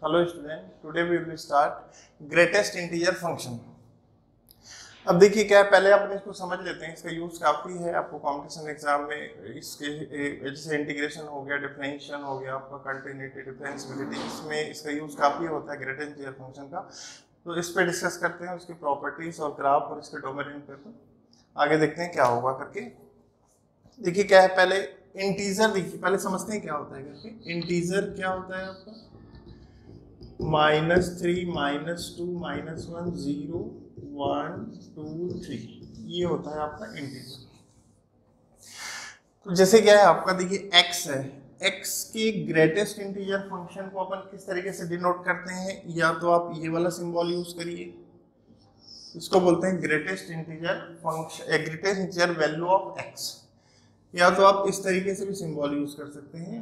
Hello student, today we will start greatest integer function। अब देखिए क्या है, पहले अपने इसको समझ लेते हैं। इसका यूज काफी है आपको कंपटीशन एग्जाम में। इसके जैसे इंटीग्रेशन हो गया, डिफरेंशियल हो गया, आपका कंटिन्यूटी, डिफरेंशियबिलिटी, इसमें इसका यूज काफी होता है ग्रेटेस्ट इंटीजर फंक्शन का। तो इस पे डिस्कस करते हैं, उसकी प्रॉपर्टीज और ग्राफ और इसके डोमेन पे। तो आगे देखते हैं क्या होगा करके। देखिए क्या है, पहले इंटीजर देखिए, पहले समझते हैं क्या होता है करके। इंटीजर क्या होता है आपका, -3, -2, -1, 0, 1, 2, 3, ये होता है आपका इंटीजर। तो जैसे क्या है आपका, देखिए x है, x के ग्रेटेस्ट इंटीजर फंक्शन को अपन किस तरीके से डिनोट करते हैं, या तो आप ये वाला सिंबल यूज करिए, इसको बोलते हैं greatest integer function, greatest integer value of x, या तो आप इस तरीके से भी सिंबल यूज कर सकते हैं,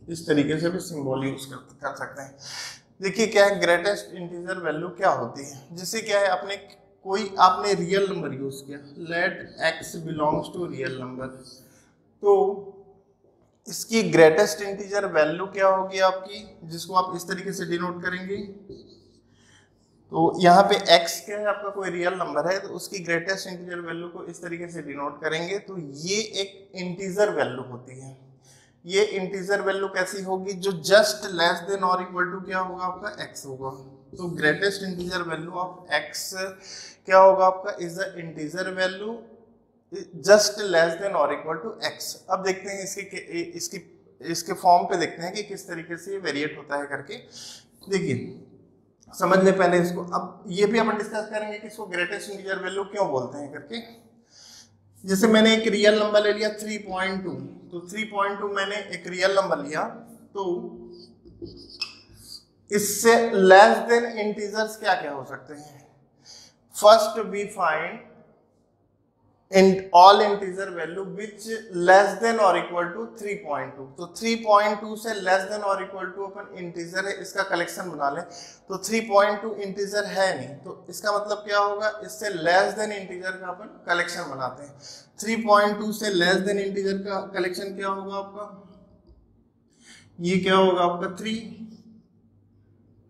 इस तरीके से भी सिंबल यूज कर सकते हैं। देखिए क्या है, ग्रेटेस्ट इंटीजर वैल्यू क्या होती है। जैसे क्या है, आपने रियल नंबर यूज किया, let x belongs to real number, तो इसकी ग्रेटेस्ट इंटीजर वैल्यू क्या होगी आपकी, जिसको आप इस तरीके से डिनोट करेंगे। तो यहाँ पे x क्या है आपका, कोई रियल नंबर है, तो उसकी ग्रेटेस्ट इंटीजर वैल्यू को इस तरीके से डिनोट करेंगे। तो ये एक इंटीजर वैल्यू होती है। ये इंटीजर वैल्यू कैसी होगी, जो जस्ट लेस देन और इक्वल टू क्या होगा आपका, x होगा। तो greatest integer value of x क्या होगा आपका, is the integer value just less than और इक्वल टू x। अब देखते हैं इसके फॉर्म पे देखते हैं कि किस तरीके से ये वेरिएट होता है करके। देखिए समझ ले पहले इसको, अब ये भी अपन डिस्कस करेंगे कि इसको ग्रेटेस्ट इंटीजर वैल्यू क्यों बोलते हैं करके। जैसे मैंने एक रियल नंबर ले लिया 3.2, तो 3.2 मैंने एक रियल नंबर लिया, तो इससे लेस देन इंटीजर्स क्या क्या हो सकते हैं। First we find in all integer value which less than और इक्वल टू 3.2। तो 3.2 से लेस देन और इक्वल टू अपन इंटीजर है, इसका कलेक्शन बना ले। तो 3.2 इंटीजर है नहीं, तो इसका मतलब क्या होगा, इससे लेस देन इंटीजर का अपन कलेक्शन बनाते हैं। 3.2 से लेस देन इंटीजर का कलेक्शन क्या होगा आपका, ये क्या होगा आपका 3,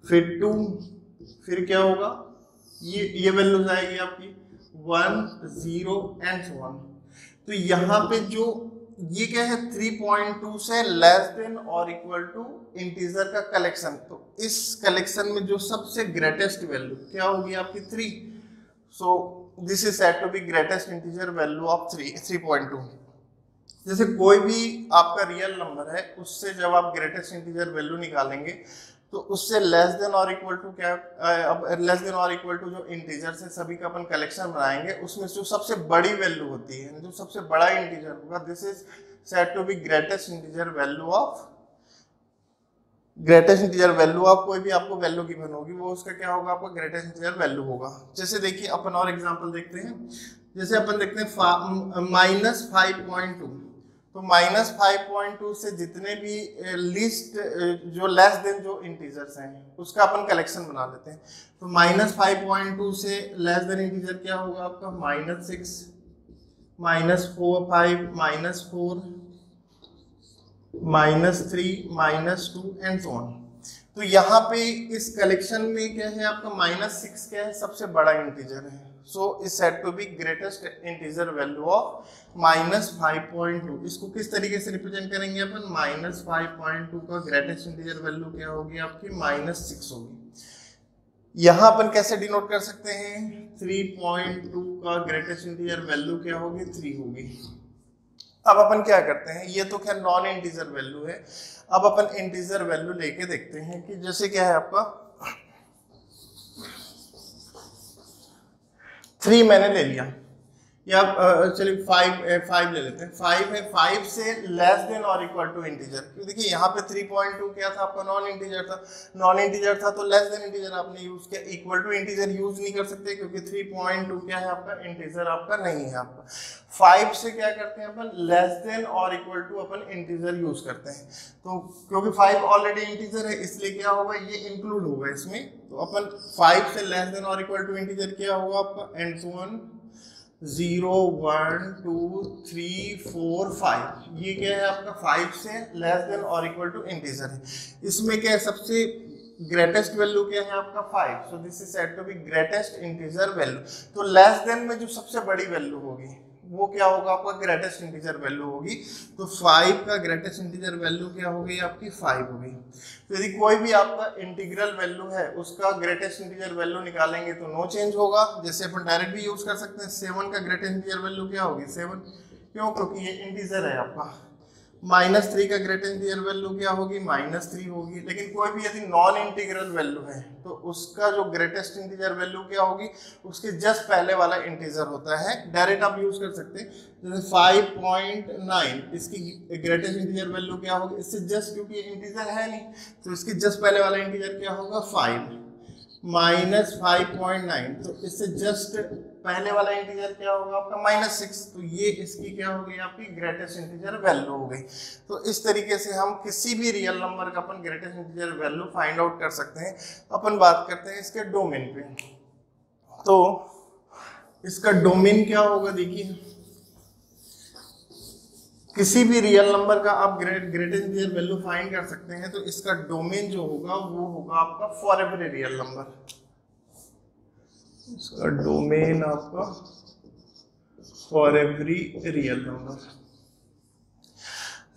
फिर 2, फिर क्या होगा, ये वैल्यूज आएगी आपकी 1, 0 एंड सो ऑन। तो यहाँ पे जो ये क्या है, 3.2 से लेस देन और इक्वल टू इंटीजर का कलेक्शन। तो इस कलेक्शन में जो सबसे ग्रेटेस्ट वैल्यू क्या होगी आपकी 3। So this is said to be greatest integer value of 3.2। जैसे कोई भी आपका रियल नंबर है, उससे जब आप ग्रेटेस्ट इंटीजर वैल्यू निकालेंगे, तो उससे लेस देन और इक्वल टू क्या, अब लेस देन और इक्वल टू जो इंटीजर से सभी का अपन कलेक्शन बनाएंगे, उसमें जो सबसे बड़ी वैल्यू होती है, जो सबसे बड़ा इंटीजर होगा, this is said to be greatest integer value of, greatest integer value of कोई भी आपको वैल्यू गिवन होगी, वो उसका क्या होगा, आपका ग्रेटेस्ट इंटीजर वैल्यू होगा। जैसे देखिए अपन और एग्जांपल देखते हैं। जैसे अपन देखते हैं -5.2, तो -5.2 से जितने भी लिस्ट जो लेस देन जो इंटीजर्स हैं, उसका अपन कलेक्शन बना लेते हैं। तो -5.2 से लेस देन इंटीजर क्या होगा आपका, -6, -4, -5, -4, -3, -2 एंड सो ऑन। तो यहाँ पे इस कलेक्शन में क्या है आपका, -6 क्या है, सबसे बड़ा इंटीजर है। So is said to be greatest integer value of -5.2। इसको किस तरीके से रिप्रेजेंट करेंगे अपन, -5.2 का ग्रेटेस्ट इंटीजर वैल्यू क्या होगी आपकी, -6 होगी। यहाँ अपन कैसे डिनोट कर सकते हैं, 3.2 का ग्रेटेस्ट इंटीजर वैल्यू क्या होगी, 3 होगी। अब अपन क्या करते हैं, ये तो खैर नॉन इंटीजर वैल्यू है। अब अपन इंटीजर वैल्यू लेके देखते हैं कि जैसे क्या है आपका 3 मैंने ले लिया, या चलिए 5 ले लेते हैं। 5 है, 5 से लेस देन और इक्वल टू इंटीजर, क्योंकि देखिए यहाँ पे 3.2 क्या था आपका, नॉन इंटीजर था। नॉन इंटीजर था तो लेस देन इंटीजर आपने यूज किया, इक्वल टू इंटीजर यूज नहीं कर सकते, क्योंकि 3.2 क्या है आपका, इंटीजर आपका नहीं है आपका। 5 से क्या करते हैं अपन, लेस देन और इक्वल टू अपन इंटीजर यूज करते हैं। तो क्योंकि 5 ऑलरेडी इंटीजर है, इसलिए क्या होगा, ये इंक्लूड होगा इसमें। तो अपन 5 से लेस देन और इक्वल टू इंटीजर क्या होगा आपका, एंड सो ऑन 0 1 2 3 4 5, ये क्या है आपका 5 से लेस देन और इक्वल टू इंटीजर है। इसमें क्या है, सबसे ग्रेटेस्ट वैल्यू क्या है आपका 5, so this is said to be greatest integer value. तो लेस देन में जो सबसे बड़ी वैल्यू होगी वो क्या होगा आपका ग्रेटेस्ट इंटीजर वैल्यू होगी। तो 5 का ग्रेटेस्ट इंटीजर वैल्यू क्या होगी आपकी 5 होगी। तो यदि कोई भी आपका इंटीग्रल वैल्यू है उसका ग्रेटेस्ट इंटीजर वैल्यू निकालेंगे तो नो चेंज होगा। जैसे अपन डायरेक्ट भी यूज कर सकते हैं, 7 का ग्रेटेस्ट इंटीजर वैल्यू क्या होगी 7, क्यों, क्योंकि ये इंटीजर है आपका। -3 का ग्रेटेस्ट इंटीजर वैल्यू क्या होगी -3 होगी। लेकिन कोई भी यदि नॉन इंटीग्रल वैल्यू है तो उसका जो ग्रेटेस्ट इंटीजर वैल्यू क्या होगी, उसके जस्ट पहले वाला इंटीजर होता है। डायरेक्ट आप यूज कर सकते हैं, जैसे 5.9 इसकी ग्रेटेस्ट इंटीजर वैल्यू क्या होगी, इससे जस्ट, क्योंकि ये इंटीजर है नहीं तो इसके जस्ट पहले वाला इंटीजर क्या होगा 5 -5.9, तो इससे जस्ट पहले वाला इंटीजर क्या होगा आपका -6, तो ये इसकी क्या हो गई आपकी ग्रेटेस्ट इंटीजर वैल्यू हो गई। तो इस तरीके से हम किसी भी रियल नंबर का अपन greatest integer value find out कर सकते हैं। अपन बात करते हैं इसके डोमेन पे। तो इसका डोमेन क्या होगा, देखिए किसी भी रियल नंबर का आप ग्रेटेस्ट इंटीजर वैल्यू फाइंड कर सकते हैं। तो इसका डोमेन जो होगा वो होगा आपका फॉर एवरी रियल नंबर। इसका डोमेन आपका for every real number.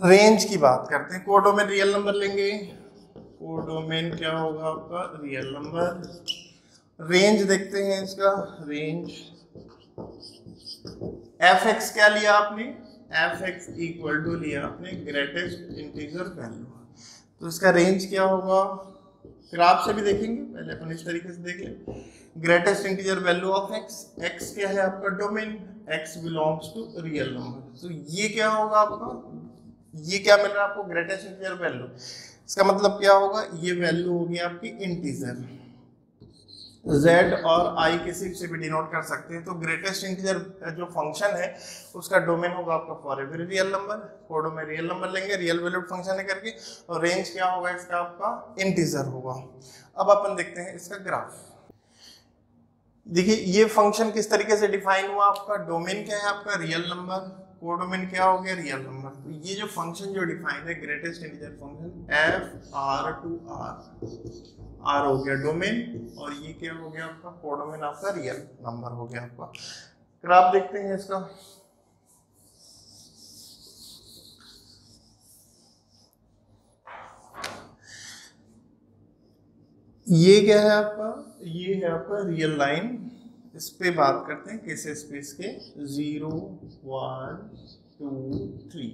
Range की बात करते हैं, कोडोमेन रियल नंबर लेंगे, कोडोमेन क्या होगा आपका रियल नंबर। रेंज देखते हैं इसका, रेंज fx क्या लिया आपने, fx इक्वल टू लिया आपने ग्रेटेस्ट इंटीजर वैल्यू। तो इसका रेंज क्या होगा, ग्राफ से भी देखेंगे, पहले अपन इस तरीके से देख लें। Greatest integer value of x क्या है आपका domain, x belongs to real number. तो ये क्या होगा आपका, ये क्या मिल रहा है आपको ग्रेटेस्ट इंटीजर वैल्यू। इसका मतलब क्या होगा, ये वैल्यू होगी आपकी इंटीजर, z और i किसी से भी डिनोट कर सकते हैं। तो ग्रेटेस्ट इंटीजर जो फंक्शन है उसका डोमेन होगा आपका फॉर एवरी रियल नंबर। कोडो में रियल नंबर लेंगे, रियल वैल्यूड फंक्शन है करके, और रेंज क्या होगा इसका आपका इंटीजर होगा। अब अपन देखते हैं इसका ग्राफ। देखिए ये फंक्शन किस तरीके से डिफाइन हुआ, आपका डोमेन क्या है आपका रियल नंबर, कोडोमेन क्या हो गया रियल नंबर। तो ये जो फंक्शन जो डिफाइन है greatest integer function f r to r हो गया डोमेन, और ये क्या हो गया आपका कोडोमेन आपका रियल नंबर हो गया आपका। ग्राफ देखते हैं इसका। ये क्या है आपका, ये है आपका रियल लाइन। इस पे बात करते हैं किस स्पेस के, 0 1 2 3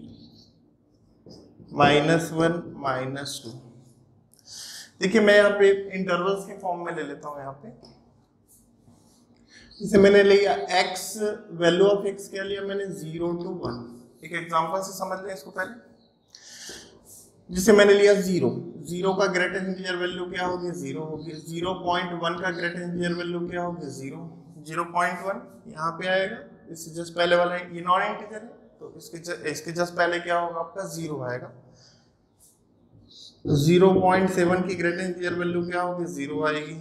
-1 -2। देखिए मैं यहाँ पे इंटरवल्स के फॉर्म में ले लेता हूँ। यहाँ पे जैसे मैंने लिया x, वैल्यू ऑफ x क्या लिया मैंने 0 to 1। एक एग्जांपल से समझ लें इसको पहले। जैसे मैंने लिया 0 का ग्रेटेस्ट इंटीजर वैल्यू क्या होगी 0 होगी। 0.1 का ग्रेटेस्ट इंटीजर वैल्यू क्या होगी 0.1 यहाँ पे आएगा। इससे जस्ट पहले वाला ये नॉन इंटीजर है तो इसके जस्ट पहले क्या होगा आपका 0 आएगा। 0.7 की ग्रेटेस्ट इंटीजर वैल्यू क्या होगी 0 आएगी।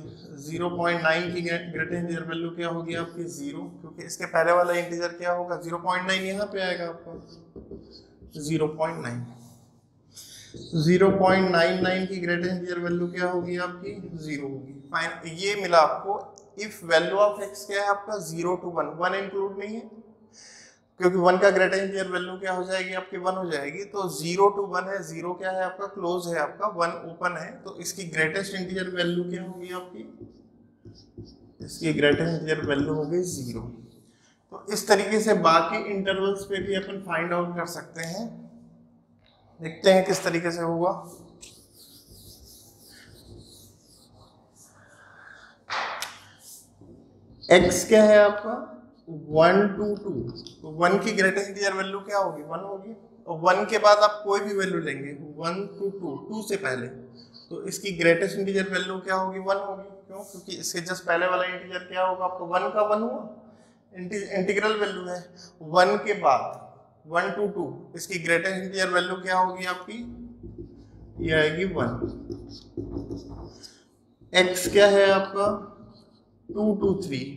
0.9 की ग्रेटेस्ट इंटीजर वैल्यू क्या होगी आपकी 0, क्योंकि इसके पहले वाला इंटीजर क्या होगा 0.9 यहाँ पे आएगा आपका 0.9। 0.99 की ग्रेटेस्ट इंटीजर वैल्यू क्या होगी आपकी 0 होगी। फाइन, ये मिला आपको। इफ वैल्यू ऑफ x क्या है आपका 0 to 1, 1 इंक्लूड नहीं है क्योंकि 1 का ग्रेटेस्ट इंटीजर वैल्यू क्या हो जाएगी आपकी 1 हो जाएगी। तो 0 to 1 है, 0 क्या है आपका क्लोज है आपका, 1 ओपन है, तो इसकी ग्रेटेस्ट इंटीजर वैल्यू क्या होगी आपकी, इसकी ग्रेटेस्ट इंटीजर वैल्यू होगी 0। तो इस तरीके से बाकी इंटरवल्स पे भी अपन फाइंड आउट कर सकते हैं। देखते हैं किस तरीके से होगा। x क्या है आपका 1 to 2, तो 1 की ग्रेटेस्ट इंटीजर वैल्यू क्या होगी 1 होगी। और 1 के बाद आप कोई भी वैल्यू लेंगे 1 to 2, 2 से पहले, तो इसकी ग्रेटेस्ट इंटीजर वैल्यू क्या होगी 1 होगी। क्यों, क्योंकि इसके जस्ट पहले वाला इंटीजर क्या होगा आपको 1 का 1 हुआ, इंटीग्रल वैल्यू है। 1 के बाद 1 to 2 इसकी ग्रेटेस्ट इंटीजर वैल्यू क्या होगी आपकी, ये आएगी 1। x क्या है आपका 2 to 3,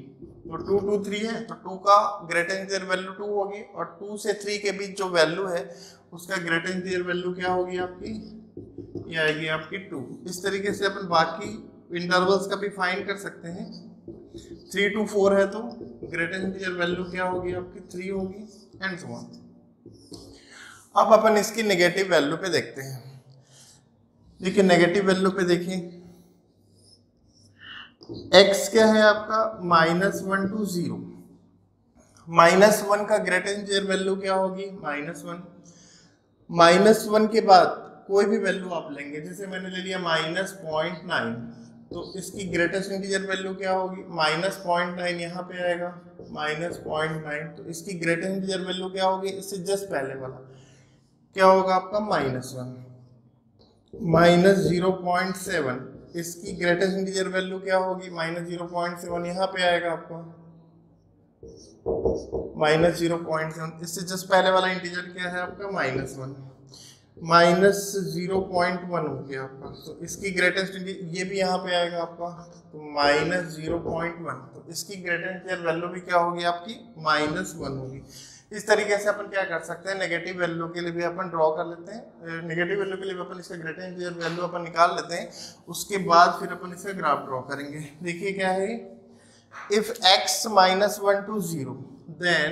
तो 2 2 3 है, तो 2 का ग्रेटर इंटीजर वैल्यू 2 होगी, और 2 से 3 के बीच जो वैल्यू है उसका ग्रेटर इंटीजर वैल्यू क्या होगी आपकी, ये आएगी आपकी 2। इस तरीके से अपन बाकी इंटरवल्स का भी फाइंड कर सकते हैं। 3 to 4 है तो ग्रेटर इंटीजर वैल्यू क्या होगी आपकी 3 होगी, एंड सो ऑन। अब अपन इसकी नेगेटिव वैल्यू पे देखते हैं। देखिए नेगेटिव वैल्यू पे देखिए, x क्या है आपका -1 to 0, -1 का ग्रेटर इंटीजर वैल्यू क्या होगी -1, -1 के बाद कोई भी वैल्यू आप लेंगे, जैसे मैंने ले लिया -0.9, तो इसकी ग्रेटेस्ट इंटीजर वैल्यू क्या होगी -0.9, यहाँ पे आएगा -0.9, तो इसकी ग्रेटेस्ट इंटीजर वैल्यू क्या होगी, इससे जस्ट पहले वाला क्या होगा आपका -1, -0.7, इसकी ग्रेटेस्ट इंटीजर वैल्यू क्या होगी -0.7, यहाँ पे आएगा आपका -0.7, इससे जस्ट पहले वाला इंटीजर क्या है आपका -1, -0.1 हो गया आपका, तो इसकी ग्रेटेस्ट ये भी यहाँ पे आएगा आपका, तो -0.1, तो इसकी ग्रेटेस्ट इंटीजर वैल्यू भी क्या होगी आपकी -1 होगी। इस तरीके से अपन क्या कर सकते हैं, नेगेटिव वैल्यू के लिए भी अपन ड्रॉ कर लेते हैं, नेगेटिव वैल्यू के लिए भी अपन इसका ग्रेटर इंटीजर वैल्यू अपन निकाल लेते हैं, उसके बाद फिर अपन इसका ग्राफ ड्रॉ करेंगे। देखिए क्या है, इफ x -1 to 0 देन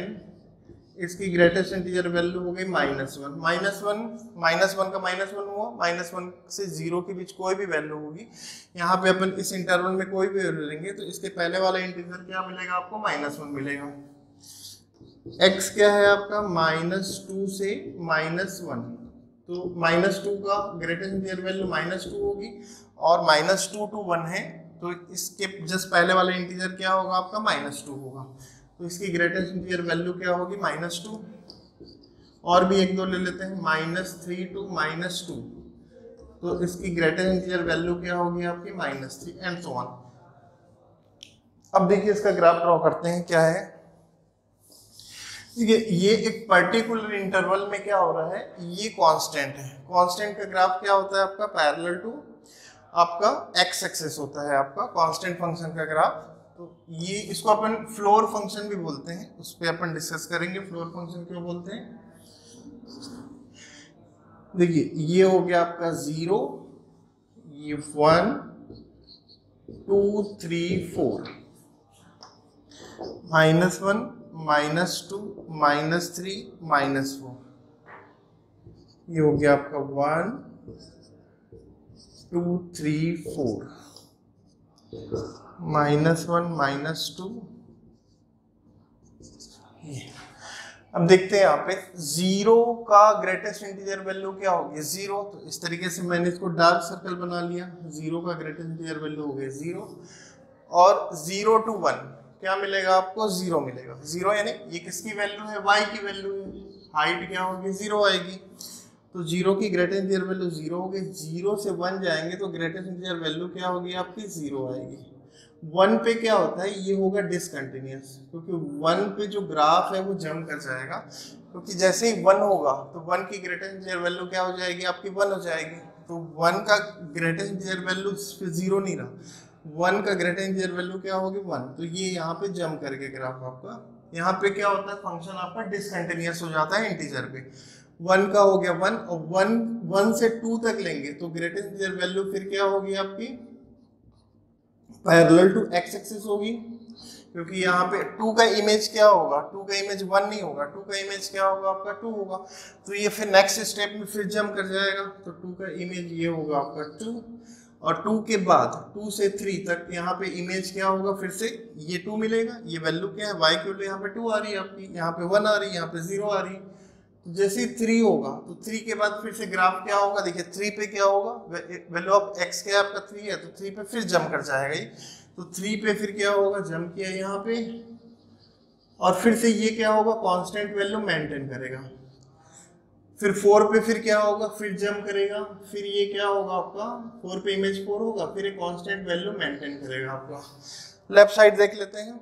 इसकी ग्रेटेस्ट इंटीजर वैल्यू हो गई -1, -1 का -1 हुआ, -1 से 0 के बीच कोई भी वैल्यू होगी, यहाँ पे अपन इस इंटरवल में कोई भी वैल्यू लेंगे तो इसके पहले वाला इंटीजर क्या मिलेगा आपको -1 मिलेगा। x क्या है आपका -2 से -1, तो -2 का ग्रेटेस्ट इंटीजर वैल्यू -2 होगी, और -2 to 1 है, तो इसके जस्ट पहले वाला इंटीजर क्या होगा आपका -2 होगा, तो इसकी ग्रेटेस्ट इंटीजर वैल्यू क्या होगी -2, और भी एक दो ले लेते हैं, -3 to -2, तो इसकी ग्रेटेस्ट इंटीजर वैल्यू क्या होगी आपकी -3, एंड सो ऑन। अब देखिए इसका ग्राफ ड्रॉ करते हैं, क्या है, देखिए ये एक पर्टिकुलर इंटरवल में क्या हो रहा है, ये कांस्टेंट है, कांस्टेंट का ग्राफ क्या होता है आपका पैरेलल टू आपका x एक्सिस होता है आपका कांस्टेंट फंक्शन का ग्राफ, तो ये इसको अपन फ्लोर फंक्शन भी बोलते हैं, उस पर अपन डिस्कस करेंगे फ्लोर फंक्शन क्यों बोलते हैं। देखिए ये हो गया आपका 0, ये 1 2 3 4, -1 -2 -3 -4, ये हो गया आपका 1 2 3 4, -1 -2। अब देखते हैं यहाँ पे 0 का ग्रेटेस्ट इंटीजर वैल्यू क्या होगी 0, तो इस तरीके से मैंने इसको डार्क सर्कल बना लिया, 0 का ग्रेटेस्ट इंटीजर वैल्यू हो गया 0, और 0 to 1 क्या मिलेगा आपको 0 मिलेगा, 0 यानी ये किसकी वैल्यू है, y की वैल्यू है, हाइट क्या होगी 0 आएगी, तो 0 की ग्रेटेस्ट इंटीजर वैल्यू 0 होगी, 0 से 1 जाएंगे तो ग्रेटेस्ट इंटीजर वैल्यू क्या होगी आपकी 0 आएगी। 1 पे क्या होता है, ये होगा डिसकंटिन्यूअस, क्योंकि 1 पे जो ग्राफ है वो जंप कर जाएगा, क्योंकि जैसे ही 1 होगा तो 1 की ग्रेटेस्ट इंटीजर वैल्यू क्या हो जाएगी आपकी 1 हो जाएगी, तो 1 का ग्रेटेस्ट इंटीजर वैल्यू 0 नहीं रहा, 1 का ग्रेटर इंटीजर वैल्यू क्या होगी 1, तो ये यहाँ पे जंप करके ग्राफ आपका, यहाँ पे क्या होता है फंक्शन आपका डिसकंटिन्यूअस हो जाता है इंटीजर पे, 1 का हो गया 1, और 1 से 2 तक लेंगे तो ग्रेटर इंटीजर वैल्यू फिर क्या होगी आपकी पैरेलल टू x एक्सिस होगी, क्योंकि यहाँ पे 2 का इमेज क्या होगा, 2 का इमेज 1 नहीं होगा, 2 का इमेज क्या होगा आपका 2 होगा, तो ये फिर नेक्स्ट स्टेप में फिर जंप कर जाएगा, तो 2 का इमेज ये होगा आपका 2, और 2 के बाद 2 से 3 तक यहाँ पे इमेज क्या होगा, फिर से ये 2 मिलेगा, ये वैल्यू क्या है y की वैल्यू यहाँ पे 2 आ रही है आपकी, यहाँ पे 1 आ रही है, यहाँ पे 0 आ रही है, तो जैसे 3 होगा तो 3 के बाद फिर से ग्राफ क्या होगा, देखिए 3 पे क्या होगा, वैल्यू ऑफ x क्या है आपका 3 है, तो 3 पे फिर जंप कर जाएगा ये, तो 3 पे फिर क्या होगा, जंप किया यहाँ पे, और फिर से ये क्या होगा कांस्टेंट वैल्यू मेंटेन करेगा, फिर 4 पे फिर क्या होगा, फिर जंप करेगा, फिर ये क्या होगा आपका 4 पे इमेज 4 होगा, फिर एक कांस्टेंट वैल्यू मेंटेन करेगा आपका। लेफ्ट साइड देख लेते हैं,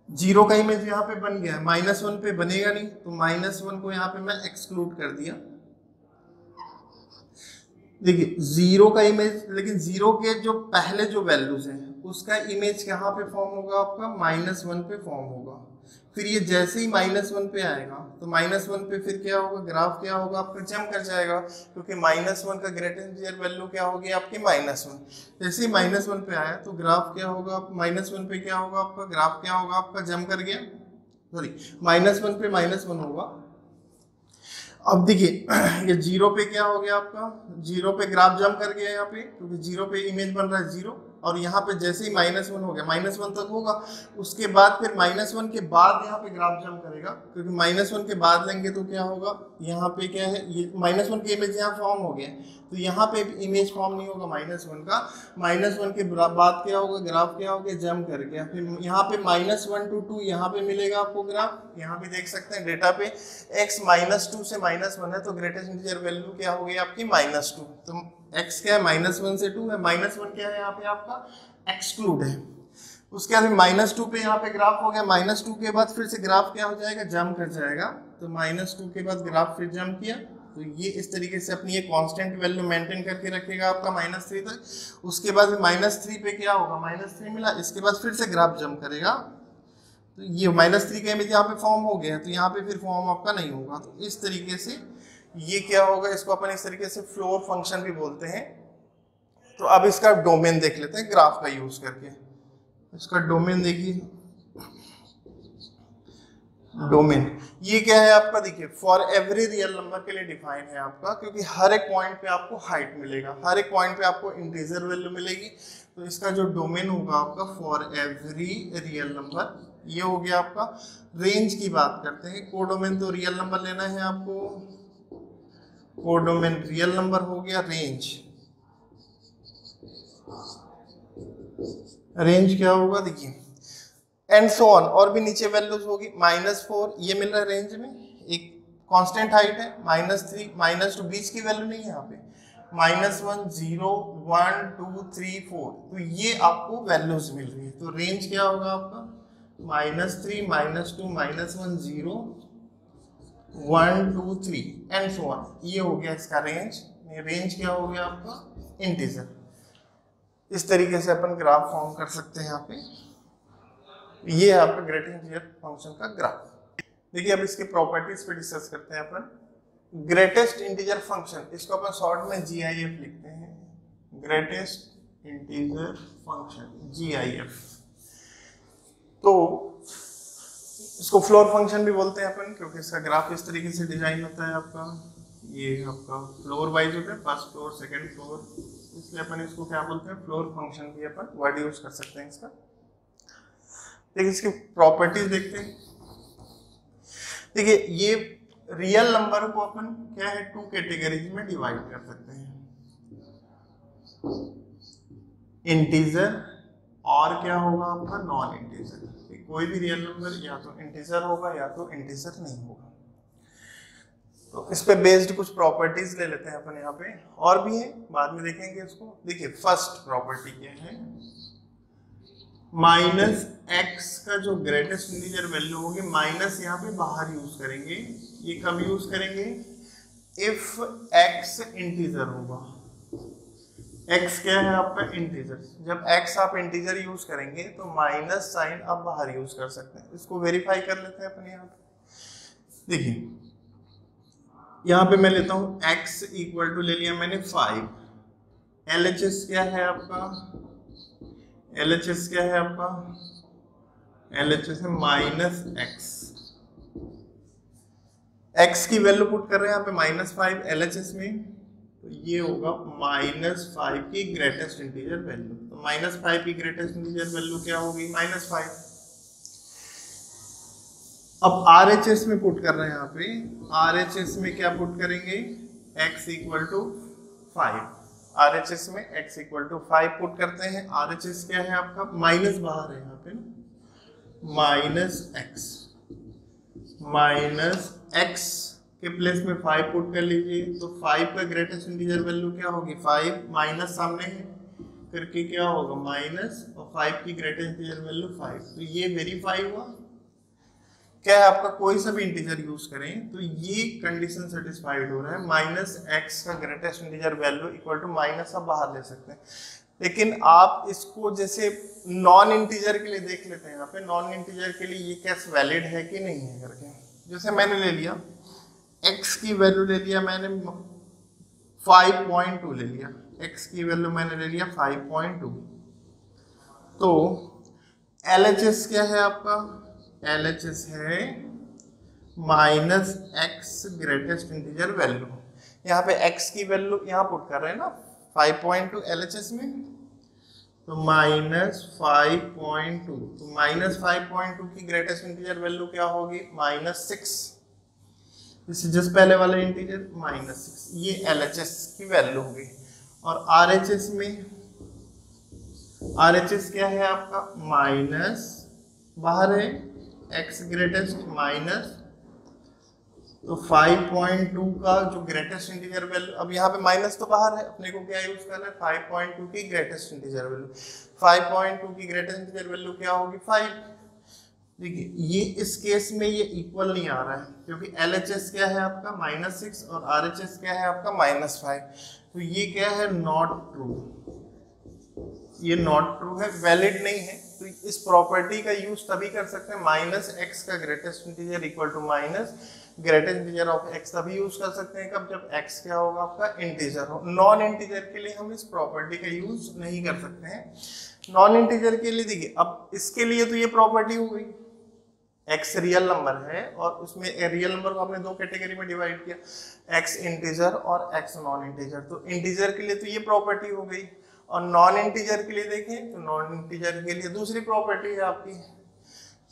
0 का इमेज यहाँ पे बन गया है, -1 पे बनेगा नहीं, तो -1 को यहाँ पे मैं एक्सक्लूड कर दिया। देखिए 0 का इमेज, लेकिन 0 के जो पहले जो वैल्यूज हैं उसका इमेज कहाँ पे फॉर्म होगा आपका, -1 पे फॉर्म होगा। फिर ये जैसे ही -1 पे आएगा तो -1 पे फिर क्या होगा, ग्राफ क्या होगा आपका, जंप कर जाएगा, क्योंकि -1 का ग्रेटेस्ट इंटीजर वैल्यू क्या होगी आपकी, -1। जैसे ही -1 पे आया तो ग्राफ क्या होगा, -1 पे क्या होगा आपका, ग्राफ क्या होगा आपका, जंप कर गया, सॉरी -1 पे -1 होगा। अब देखिए ये 0 पे क्या हो गया आपका, 0 पे ग्राफ जंप कर गया यहाँ पे, क्योंकि 0 पे इमेज बन रहा है 0, और यहाँ पे जैसे ही -1 हो गया, -1 तक होगा, उसके बाद फिर -1 के बाद यहाँ पे ग्राफ जंप करेगा, क्योंकि -1 के बाद लेंगे तो क्या होगा, यहाँ पे क्या है, ये -1 की इमेज यहाँ फॉर्म हो गया, तो यहाँ पे इमेज फॉर्म नहीं होगा -1 का। -1 के बाद क्या होगा, ग्राफ क्या हो गया, जंप कर गया। फिर यहाँ पे -1 to 2 यहाँ पे मिलेगा आपको ग्राफ, यहाँ पे देख सकते हैं डेटा पे x -2 से -1 है, तो ग्रेटेस्ट इंटीजर वैल्यू क्या हो गई आपकी, -2। तो x क्या है, -1 से 2 है, -1 क्या है यहाँ पे आपका, एक्सक्लूड है। उसके बाद -2 पे यहाँ पे ग्राफ हो गया, -2 के बाद फिर से ग्राफ क्या हो जाएगा, जंप कर जाएगा, तो -2 के बाद ग्राफ फिर जंप किया, तो ये इस तरीके से अपनी ये कांस्टेंट वैल्यू मेंटेन करके रखेगा आपका -3 तक। उसके बाद -3 पे क्या होगा, -3 मिला, इसके बाद फिर से ग्राफ जंप करेगा, तो ये -3 का इमेज यहाँ पे फॉर्म हो गया, तो यहाँ पे फिर फॉर्म आपका नहीं होगा। तो इस तरीके से ये क्या होगा, इसको अपन इस तरीके से फ्लोर फंक्शन भी बोलते हैं। तो अब इसका डोमेन देख लेते हैं ग्राफ का यूज करके। इसका डोमेन देखिए, डोमेन ये क्या है आपका, देखिए फॉर एवरी रियल नंबर के लिए डिफाइन है आपका, क्योंकि हर एक पॉइंट पे आपको हाइट मिलेगा, हर एक पॉइंट पे आपको इंटीजर वैल्यू मिलेगी। तो इसका जो डोमेन होगा आपका फॉर एवरी रियल नंबर, ये हो गया आपका। रेंज की बात करते हैं, कोडोमेन तो रियल नंबर लेना है आपको, कोडोमेन रियल नंबर हो गया, रेंज क्या होगा देखिए, एंड सो ऑन, और भी नीचे वैल्यूज होगी। -4 ये मिल रहा है रेंज में, एक कांस्टेंट हाइट है, -3 -2 बीच की वैल्यू नहीं है यहाँ पे, -1 0 1 2 3 4, तो ये आपको वैल्यूज मिल रही है। तो रेंज क्या होगा आपका, -3 -2 -1 0 1 2 3 एंड सो ऑन, ये हो गया इसका रेंज। रेंज क्या हो गया आपका, इंटीजर। इस तरीके से अपन ग्राफ फॉर्म कर सकते हैं यहाँ पे। ये है आपका ग्रेटेस्ट इंटीजर फंक्शन का ग्राफ। देखिए अब इसके प्रॉपर्टीज पे डिस्कस करते हैं अपन। ग्रेटेस्ट इंटीजर फंक्शन, इसको अपन शॉर्ट में GIF लिखते हैं, ग्रेटेस्ट इंटीजर फंक्शन GIF। तो इसको फ्लोर फंक्शन भी बोलते हैं अपन, क्योंकि इसका ग्राफ इस तरीके से डिजाइन होता है आपका। ये आपका फ्लोर वाइज होता है, फर्स्ट फ्लोर सेकंड फ्लोर, इसलिए अपन इसको क्या बोलते हैं, फ्लोर फंक्शन भी अपन वर्ड यूज कर सकते हैं इसका। देखिए इसकी प्रॉपर्टीज देखते हैं। देखिए ये रियल नंबर को अपन क्या है, 2 कैटेगरीज में डिवाइड कर सकते हैं, इंटीजर और क्या होगा आपका, नॉन इंटीजर। कोई भी रियल नंबर या तो इंटीजर होगा या तो इंटीजर नहीं होगा। तो इस पे बेस्ड कुछ प्रॉपर्टीज ले लेते हैं अपन यहाँ पे, और भी है बाद में देखेंगे इसको। देखिए फर्स्ट प्रॉपर्टी क्या है, -x का जो ग्रेटेस्ट इंटीजर वैल्यू होगी, माइनस यहाँ पे बाहर यूज करेंगे। ये कब यूज करेंगे, इफ x इंटीजर होगा। x क्या है आपका, इंटीजर। जब x आप इंटीजर यूज करेंगे तो माइनस साइन आप बाहर यूज कर सकते हैं। इसको वेरीफाई कर लेते हैं अपन यहाँ पे। देखिए यहाँ पे मैं लेता हूँ x इक्वल टू, ले लिया मैंने 5। LHS क्या है आपका, LHS क्या है आपका, LHS है -x। x की वैल्यू पुट कर रहे हैं यहाँ पे -5 LHS में, तो ये होगा -5 की ग्रेटेस्ट इंटीजर वैल्यू। तो -5 की ग्रेटेस्ट इंटीजर वैल्यू क्या होगी, -5। अब RHS में पुट कर रहे हैं यहाँ पे, RHS में क्या पुट करेंगे, x इक्वल टू 5। RHS में x इक्वल टू 5 पुट करते हैं। RHS क्या है आपका, माइनस बाहर है यहाँ पे, -x के प्लेस में 5 पुट कर लीजिए। तो 5 का ग्रेटेस्ट इंटीजर वैल्यू क्या होगी, 5 माइनस सामने है करके क्या होगा माइनस, और 5 की ग्रेटेस्ट इंटीजर वैल्यू 5। तो ये वेरीफाई हुआ। क्या है आपका, कोई सा भी इंटीजर यूज करें तो ये कंडीशन सेटिस्फाइड हो रहा है। -x का greatest integer value equal to minus, आप बाहर ले सकते हैं। लेकिन आप इसको जैसे नॉन इंटीजर के लिए देख लेते हैं, यहाँ पे नॉन इंटीजर के लिए ये केस वैलिड है कि नहीं है करके। जैसे मैंने ले लिया x की वैल्यू ले लिया मैंने 5.2 ले लिया, x की वैल्यू मैंने ले लिया 5.2, तो LHS क्या है आपका, LHS है minus x greatest integer value. यहाँ पे x की वैल्यू यहाँ पुट कर रहे हैं ना 5.2 LHS में, तो -5.2, तो -5.2 की ग्रेटेस्ट इंटीजर वैल्यू क्या होगी, -6, इससे जस्ट पहले वाला इंटीजर -6, ये LHS की वैल्यू होगी। और RHS में, RHS क्या है आपका, माइनस बाहर है x ग्रेटेस्ट माइनस, तो 5.2 का जो ग्रेटेस्ट इंटीजर वैल्यू, अब यहाँ पे माइनस तो बाहर है, अपने को क्या यूज करना है 5.2 की ग्रेटेस्ट इंटीजर वैल्यू। 5.2 की ग्रेटेस्ट इंटीजर वैल्यू क्या होगी 5। देखिए ये इस केस में ये इक्वल नहीं आ रहा है क्योंकि LHS क्या है आपका -6 और RHS क्या है आपका -5, तो ये क्या है नॉट ट्रू, ये नॉट ट्रू है, वैलिड नहीं है। तो इस प्रॉपर्टी का यूज तभी कर सकते हैं, -x का greatest integer equal to minus greatest integer of x, तभी यूज कर सकते हैं कब, जब x क्या होगा आपका इंटीजर हो। नॉन इंटीजर के लिए हम इस प्रॉपर्टी का यूज नहीं कर सकते हैं। नॉन इंटीजर के लिए देखिए, अब इसके लिए तो ये प्रॉपर्टी हो गई, x रियल नंबर है और उसमें रियल नंबर को हमने दो कैटेगरी में डिवाइड किया, x इंटीजर और x नॉन इंटीजर। तो इंटीजर के लिए तो ये प्रॉपर्टी हो गई, और नॉन इंटीजर के लिए देखें तो नॉन इंटीजर के लिए दूसरी प्रॉपर्टी है आपकी,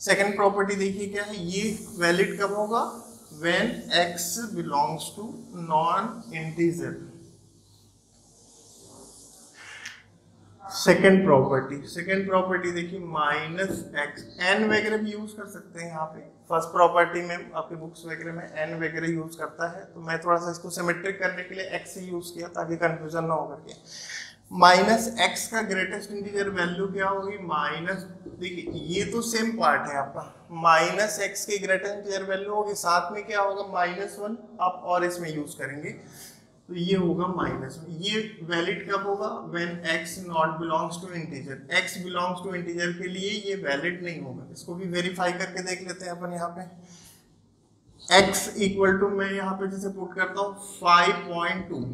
सेकंड प्रॉपर्टी देखिए क्या है, ये वैलिड कब होगा, when x belongs to non integer। Second property देखिए -x, n वगैरह भी यूज कर सकते हैं यहाँ पे, फर्स्ट प्रॉपर्टी में आपके बुक्स वगैरह में n वगैरह यूज करता है, तो मैं थोड़ा सा इसको सिमेट्रिक करने के लिए x ही यूज किया ताकि कंफ्यूजन ना हो करके। -x का ग्रेटेस्ट इंटीजर वैल्यू क्या होगी, देखिए ये तो सेम पार्ट है आपका, -x की ग्रेटेस्ट इंटीजर वैल्यू होगी, साथ में क्या होगा -1 आप और इसमें यूज करेंगे, तो ये होगा -1। ये वैलिड कब होगा, when x not belongs to integer, x belongs to integer के लिए ये वैलिड नहीं होगा। इसको भी वेरीफाई करके देख लेते हैं अपन। यहाँ पे x इक्वल टू, मैं यहाँ पे जैसे पुट करता हूँ 5.2,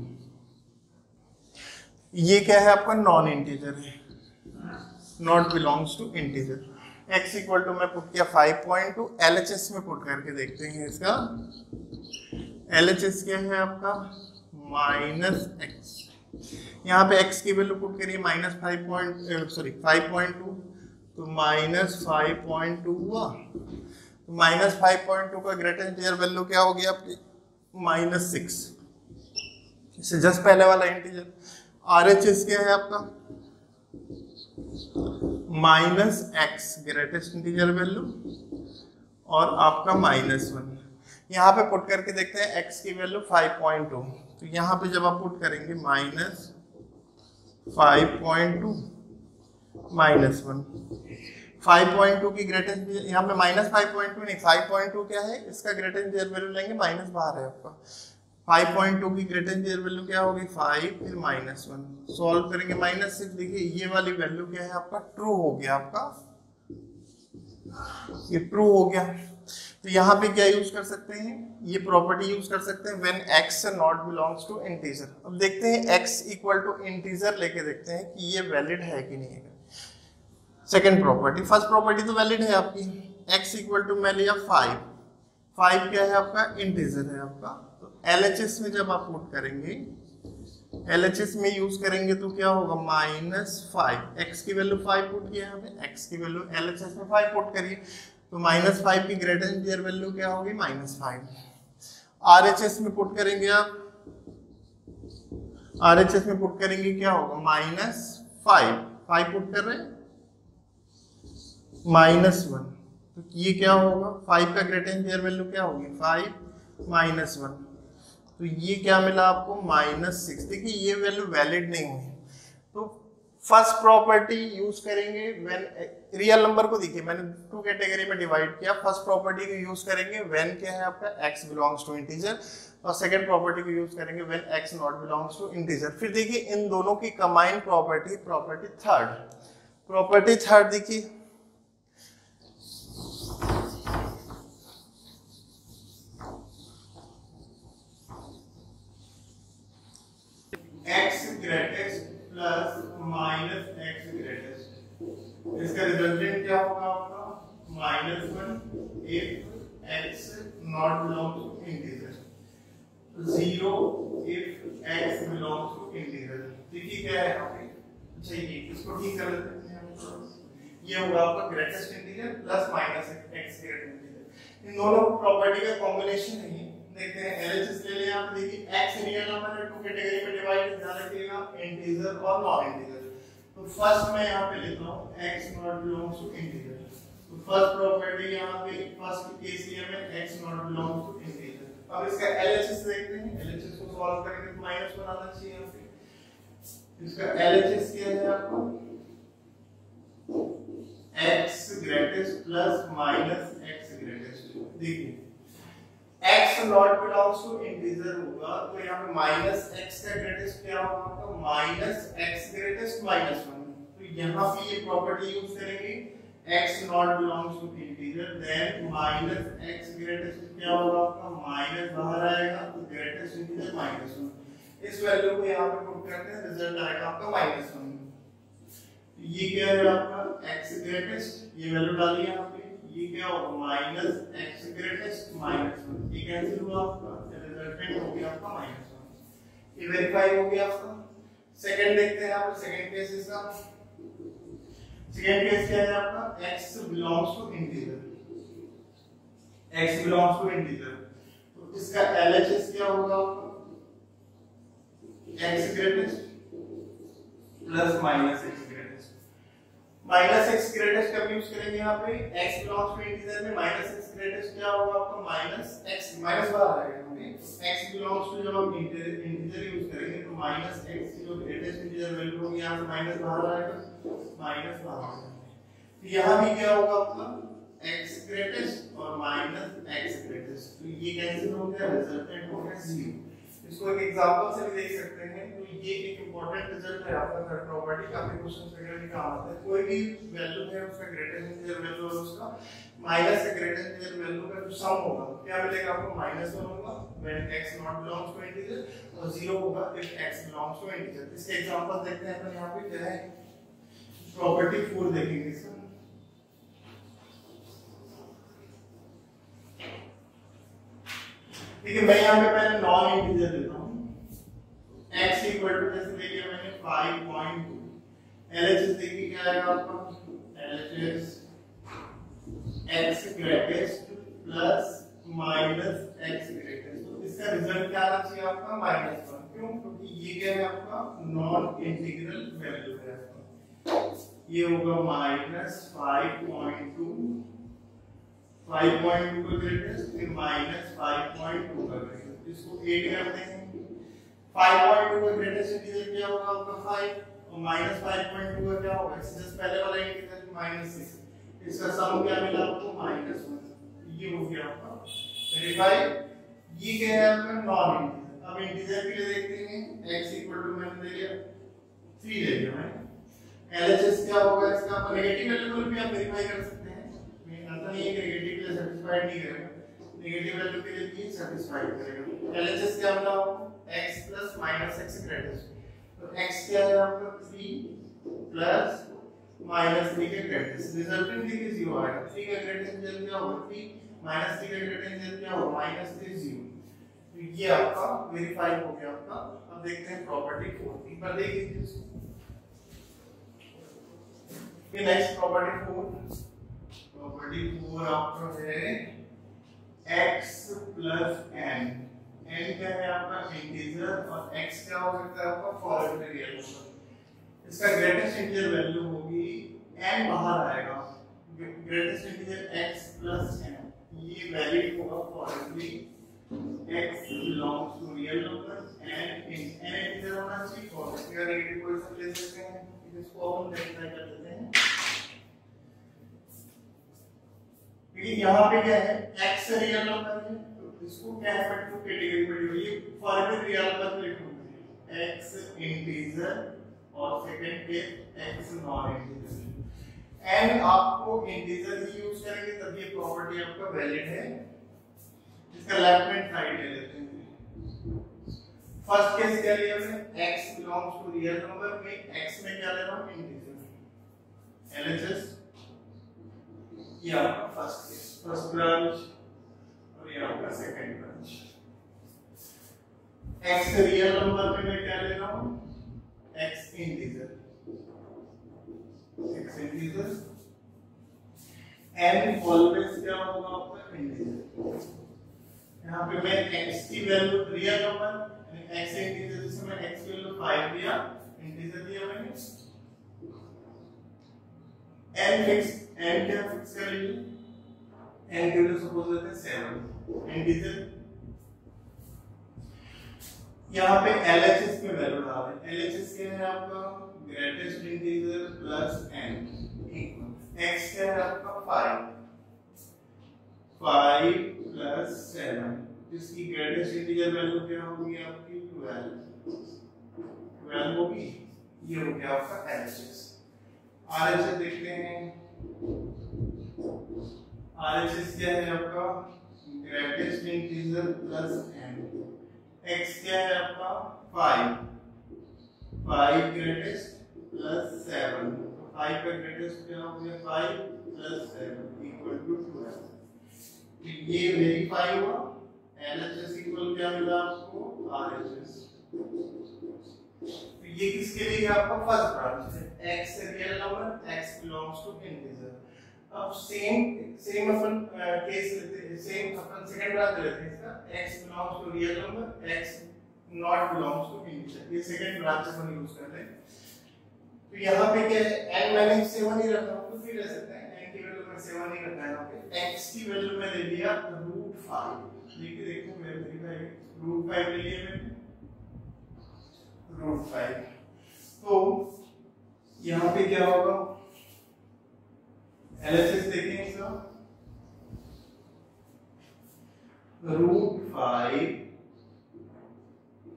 ये क्या है आपका नॉन इंटीजर है, not belongs to integer. x equal to मैं पुट किया 5.2, LHS में पुट करके देखते हैं इसका, LHS क्या है आपका -x, यहाँ पे x की वैल्यू पुट करिए -5.2, तो -5.2 हुआ, तो -5.2 का ग्रेटेस्ट इंटीजर वैल्यू क्या होगी आपकी -6, इससे जस्ट पहले वाला इंटीजर। RHS क्या है आपका -x ग्रेटेस्ट इंटीजर वैल्यू और आपका -1, यहाँ पे पुट करके देखते हैं x की वैल्यू 5.2, तो यहाँ पे जब आप पुट करेंगे -5.2 -1, 5.2 की ग्रेटेस्ट, यहाँ पे -5.2 नहीं 5.2 क्या है, इसका ग्रेटेस्ट इंटीजर वैल्यू लेंगे, माइनस बाहर है आपका, 5.2 की ग्रेटेस्ट इंटीजर वैल्यू क्या होगी 5 फिर -1, सॉल्व करेंगे -6, देखिए ये वाली वैल्यू क्या है आपका ट्रू हो गया, आपका ये ट्रू हो गया। तो यहाँ पे क्या यूज कर सकते हैं, ये प्रॉपर्टी यूज कर सकते हैं when x not belongs to integer. अब देखते हैं x इक्वल टू इंटीजर लेके देखते हैं कि ये वैलिड है कि नहीं है। सेकंड प्रॉपर्टी, फर्स्ट प्रॉपर्टी तो वैलिड है आपकी, x इक्वल टू मैं लिया 5 क्या है आपका इंटीजर है आपका, तो LHS में जब आप पुट करेंगे, LHS में यूज करेंगे तो क्या होगा -5, x की वैल्यू 5 पुट किया यहाँ पे, x की वैल्यू LHS में 5 पुट करिए, तो -5 की ग्रेटेस्ट इंटीजर वैल्यू क्या होगी -5। RHS में पुट करेंगे आप, RHS में पुट करेंगे क्या होगा -5 पुट कर रहे हैं -1, तो ये क्या होगा 5 का ग्रेटेस्ट इंटीजर वैल्यू क्या होगी 5 -1, तो ये क्या मिला आपको -6। देखिए ये वैल्यू वैलिड नहीं हुई, तो फर्स्ट प्रॉपर्टी यूज करेंगे व्हेन रियल नंबर को देखिए मैंने टू कैटेगरी में डिवाइड किया। फर्स्ट प्रॉपर्टी को यूज करेंगे व्हेन क्या है आपका x बिलोंग्स टू इंटीजर, और सेकंड प्रॉपर्टी को यूज करेंगे when x not belongs to integer. फिर देखिए इन दोनों की कंबाइंड प्रॉपर्टी थर्ड देखिए x greatest plus minus x greatest, इसका रिजल्टेंट क्या होगा आपका -1 if x not belongs to integer, 0 if x belongs to integer. देखिए क्या है यहाँ पे, अच्छा ये इसको ठीक कर लेते हैं। ये होगा आपका greatest integer plus minus x greatest integer. इन दोनों प्रॉपर्टी का कॉम्बिनेशन है ये। देखते हैं एलएचएस ले लें आप। देखिए x रियल नंबर है, टू कैटेगरी में डिवाइड, ध्यान रखिएगा इंटीजर और नॉन इंटीजर। तो फर्स्ट मैं यहाँ पे लेता हूँ x not belongs to integer. तो फर्स्ट प्रॉपर्टी यहाँ पे फर्स्ट केस लिया मैं x not belongs to integer. अब इसका एलएचएस देखते हैं। एलएचएस को सॉल्व करेंगे तो माइनस बनाना चाहिए यहाँ पे। इसका एलएचएस क्या है आपको x greatest plus minus x greatest. देखिए x not belongs to integer होगा तो यहाँ पे माइनस x का ग्रेटेस्ट क्या होगा आपका माइनस x ग्रेटेस्ट -1। तो यहाँ पे ये प्रॉपर्टी यूज करेंगे x not belongs to integer, then minus x greatest क्या होगा आपका माइनस बाहर आएगा तो ग्रेटेस्ट इंटीजर -1। इस वैल्यू को यहाँ पे पुट करते हैं, रिजल्ट आएगा आपका -1। ये क्या है आपका x ग्रेटेस्ट, ये वैल्यू डालिए यहाँ पे, ये क्या होगा माइनस x ग्रेटेस्ट -1। ये कैंसिल हुआ आपका, रिजल्टेंट हो गया आपका -1। ये वेरीफाई हो गया आपका। सेकंड देखते हैं आप, सेकंड केस इसका। सेकंड केस क्या है आपका x belongs to integer, x belongs to integer. तो इसका LHS क्या होगा आपका x greatest plus minus x greatest. Minus x greatest कब यूज करेंगे यहाँ पे x बिलोंग्स टू इंटीजर में माइनस x ग्रेटेस्ट क्या होगा आपका माइनस x, माइनस बाहर आएगा हमें x बिलोंग्स टू, जब हम इंटीजर यूज करेंगे तो माइनस x जो ग्रेटेस्ट इंटीजर वैल्यू होगी यहाँ से माइनस बाहर आएगा, माइनस बाहर आएगा। तो यहाँ भी क्या होगा आपका x ग्रेटेस्ट और माइनस x ग्रेटेस्ट, तो ये कैंसिल हो गया, रिजल्टेंट हो गया 0। इसको एक एग्जांपल से भी देख सकते हैं। तो ये एक इंपॉर्टेंट रिजल्ट है आपका थर्ड प्रॉपर्टी, काफी क्वेश्चंस वगैरह में काम आता है। कोई भी वैल्यू है उसका ग्रेटेस्ट इंटीजर वैल्यू और उसका माइनस का ग्रेटेस्ट इंटीजर वैल्यू का जो सम होगा क्या मिलेगा आपको -1 होगा when x not belongs to integer और 0 होगा if x belongs to integer. इसके एग्जांपल देखते हैं अपन। यहाँ पे क्या है प्रॉपर्टी 4 देखेंगे इसका। ठीक है, मैं यहाँ पे पहले नॉन इंटीजर लेता हूँ। x इक्वल टू जैसे ले लिया मैंने 5.2। LHS देखिए क्या आएगा आपका LHS x greatest plus minus x greatest. तो इसका रिजल्ट क्या आना चाहिए आपका -1। क्यों? क्योंकि ये क्या है आपका नॉन इंटीग्रल वैल्यू है आपका। ये होगा -5.2, 5.2 का ग्रेटेस्ट फिर -5.2 का ग्रेटेस्ट, इसको 8 करते हैं। 5.2 का ग्रेटेस्ट इंटीजर क्या होगा आपका 5 और -5.2 का क्या होगा इससे जस्ट पहले वाला इंटीजर -6। इसका सम क्या मिला आपको -1। ये हो गया आपका वेरीफाई। ये क्या है आपका नॉन इंटीजर। अब इंटीजर के लिए देखते हैं x इक्वल टू मैंने ले लिया 3 ले लिया मैंने। LHS क्या होगा इसका, आप नेगेटिव वैल्यू को भी आप वेरीफाई कर सकते हैं। ऐसा नहीं है कि नेगेटिव के लिए सेटिस्फाइड नहीं करेगा, नेगेटिव वैल्यू के लिए भी सेटिस्फाइड करेगा। LHS क्या मिला आपको x plus minus x greatest. तो x क्या है आपका 3 प्लस माइनस 3 का ग्रेटेस्ट, रिजल्टेंट देखिए 0 आएगा। 3 का ग्रेटेस्ट रिजल्ट क्या होगा 3 माइनस 3 का ग्रेटेस्ट रिजल्ट क्या होगा -3 0। तो ये आपका वेरीफाई हो गया आपका। अब देखते हैं प्रॉपर्टी 4 पर देखिए इसको। ये नेक्स्ट प्रॉपर्टी 4 आपका है x प्लस n। n क्या है आपका इंटीजर और x क्या हो सकता है आपका फॉरवर्ड रियल नंबर। इसका ग्रेटेस्ट इंटीजर वैल्यू होगी n बाहर आएगा, greatest integer x plus n। ये वैलिड होगा forwardly x belongs to real number n integer होना चाहिए। फॉरवर्ड का नेगेटिव पोजीशन ले सकते हैं, इसको क्या है x रियल नंबर है तो इसको क्या है टू कैटेगरी में ये फॉर एवरी रियल नंबर लिखूंगा x इंटीजर और second case x non integer and आपको इंटीजर ही यूज करेंगे तब ये प्रॉपर्टी आपका वैलिड है। इसका लेफ्ट हैंड साइड ले लेते हैं। फर्स्ट केस क्या लिया हमने x belongs to real number में x में क्या ले रहा हूं इंटीजर LHS ये आपका फर्स्ट केस फर्स्ट ब्रांच और ये आपका second branch. x real number में मैं क्या ले रहा हूं x इंटीजर n ऑलवेज क्या होगा आपका इंटीजर। यहाँ पे मैं x की value real number x integer जिसमें मैं x की वैल्यू 5 दिया इंटीजर दिया मैंने n फिक्स n क्या फिक्स कर लीजिए n की वैल्यू सपोज लेते हैं 7 इंटीजर। यहाँ पे LHS में वैल्यू डाल रहे हैं LHS क्या है आपका greatest integer plus n equal x क्या है आपका 5 प्लस 7 इसकी ग्रेटेस्ट इंटीजर वैल्यू क्या होगी आपकी 12 होगी। ये हो गया आपका LHS। RHS देखते हैं RHS क्या है आपका greatest integer plus n x क्या है आपका 5 ग्रेटेस्ट प्लस 7 5 का ग्रेटेस्ट क्या हो गया 5 प्लस 7 इक्वल टू 12। ये वेरीफाई हुआ LHS इक्वल क्या मिला आपको RHS। तो ये किसके लिए आपका फर्स्ट ब्रांच है x real number x belongs to integer. अब सेम अपन केस लेते हैं सेम अपन सेकंड ब्रांच लेते हैं इसका x belongs to real number x not belongs to integer ये सेकंड ब्रांच अपन यूज करते हैं। तो यहाँ पे क्या है n मैंने 7 ही रखा कुछ भी ले सकते हैं n की वैल्यू में 7 ही रखा है यहाँ पे x की वैल्यू में ले लिया √5 देखिए देखो मैं वेरीफाई √5 ले लिया मैंने √5। तो यहाँ पे क्या होगा LHS देखें इसका √5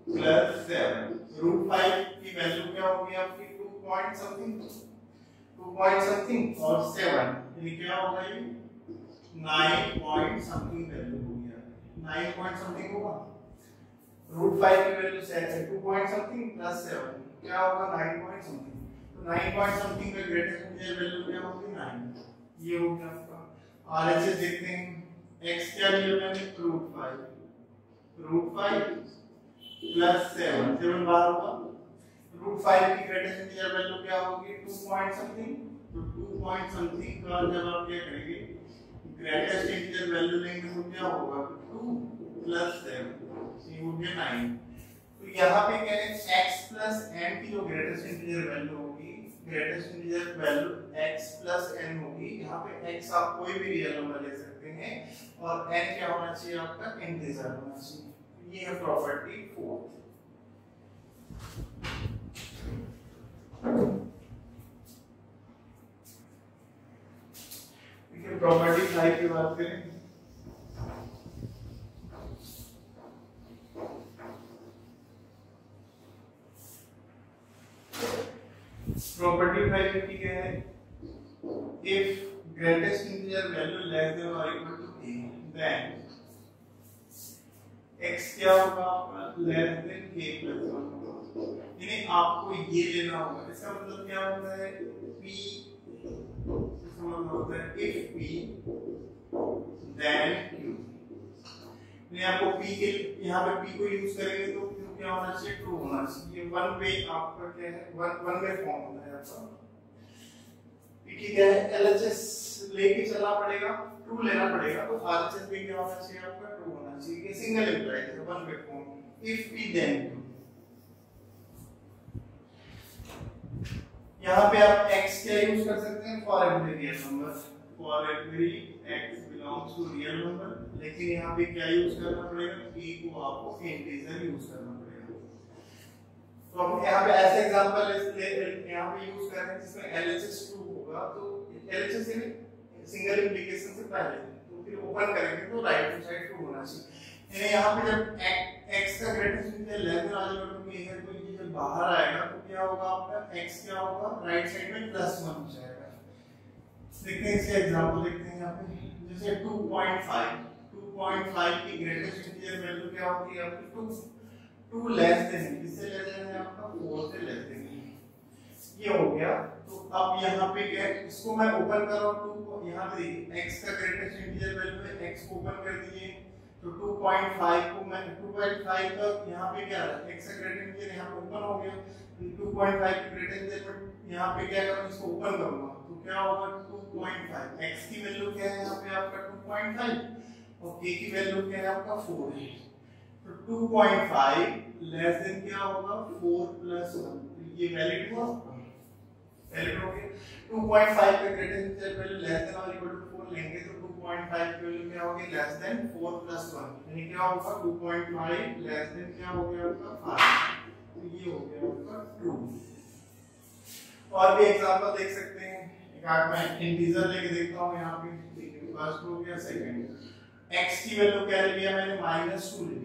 प्लस 7 √5 की वैल्यू क्या होगी आपकी 2 पॉइंट समथिंग और 7 ये क्या होगा ये 9 पॉइंट समथिंग वैल्यू होगी 9 पॉइंट समथिंग होगा। √5 की वैल्यू 2 पॉइंट समथिंग प्लस 7 क्या होगा 9 पॉइंट समथिंग। तो 9 पॉइंट समथिंग का ग्रेटेस्ट इंटीजर वैल्यू क्या होगी 9 ये हो गया आपका। RHS देखते हैं x क्या लिया मैंने √5 प्लस 7 बाहर होगा। √5 की ग्रेटेस्ट इंटीजर वैल्यू क्या होगी 2 पॉइंट समथिंग। तो 2 पॉइंट समथिंग का जब आप क्या करेंगे ग्रेटेस्ट इंटीजर वैल्यू लेंगे तो क्या होगा 2 प्लस 7 ये हो गया 9। तो यहाँ पे क्या है x प्लस n की जो ग्रेटेस्ट इंटीजर वैल्यू होगी greatest integer value x plus n होगी। यहाँ पे x आप कोई भी रियल नंबर ले सकते हैं और n क्या होना चाहिए आपका इंटीजर होना चाहिए। ये है प्रॉपर्टी 4। देखिए प्रॉपर्टी 5 की बात करें प्रॉपर्टी 5 की क्या है if greatest integer value less than or equal to a then x क्या होगा आपका less than k plus 1 यानी आपको ये लेना होगा। इसका मतलब क्या होता है p इसका मतलब होता है if p then q यानी आपको p के यहाँ पे p को यूज करेंगे तो q क्या होना चाहिए ट्रू होना चाहिए। ये वन वे आपका क्या है वन वे फॉर्म होता है आपका। ठीक है LHS लेके चलना पड़ेगा ट्रू लेना पड़ेगा तो RHS भी क्या होना चाहिए आपका ट्रू होना चाहिए। ये सिंगल इम्प्लाइड है one way form if p then q। यहाँ पे आप x क्या यूज कर सकते हैं for every real number for every x belongs to real number. लेकिन यहाँ पे क्या यूज करना पड़ेगा p को आपको इंटीजर यूज करना पड़ेगा। तो हम यहाँ पे ऐसे एग्जांपल यहाँ पे यूज कर रहे हैं जिसमें LHS ट्रू होगा तो LHS सिंगल इंप्लीकेशन से पहले तो फिर ओपन करेंगे तो राइट हैंड साइड ट्रू होना चाहिए। यानी यहाँ पे जब x का ग्रेटेस्ट इंटीजर लेस देन और इक्वल टू k है तो ये जब बाहर आएगा तो क्या होगा आपका x क्या होगा राइट साइड में +1 हो जाएगा। देखते हैं इसका एग्जांपल देखते हैं यहाँ पे, जैसे 2.5 की ग्रेटेस्ट इंटीजर वैल्यू क्या होती है आपकी 2 लेस देन, किससे लेस देन है आपका 4 से लेस देन, ये हो गया। तो अब यहाँ पे क्या है, इसको मैं ओपन कर रहा हूँ 2 को, यहाँ पे देखिए x का ग्रेटेस्ट इंटीजर वैल्यू है, x को ओपन कर दीजिए तो 2.5 को मैं 2.5 का यहाँ पे क्या है x का ग्रेटेस्ट इंटीजर यहाँ पे ओपन हो गया, 2.5 की ग्रेटेस्ट इंटीजर पर यहाँ पे क्या करूँ इसको ओपन करूँगा तो क्या होगा 2.5, x की वैल्यू क्या है यहाँ पे आपका 2.5 और k की वैल्यू क्या है आपका 4 है, तो 2.5 लेस देन क्या होगा 4 + 1, ये वैलिड हुआ वैलिड हो गया। 2.5 का greatest integer value less than और इक्वल टू 4 लेंगे तो 2.5 की वैल्यू क्या होगी लेस देन 4 + 1, यानी क्या होगा 2.5 लेस देन क्या हो गया आपका 5, तो ये हो गया आपका ट्रू। और भी एग्जांपल देख सकते हैं, एक आध मैं इंटीजर लेके देखता हूं यहाँ पे, देखिए फर्स्ट हो गया, सेकंड x की वैल्यू क्या ले लिया मैंने -2 ले लिया,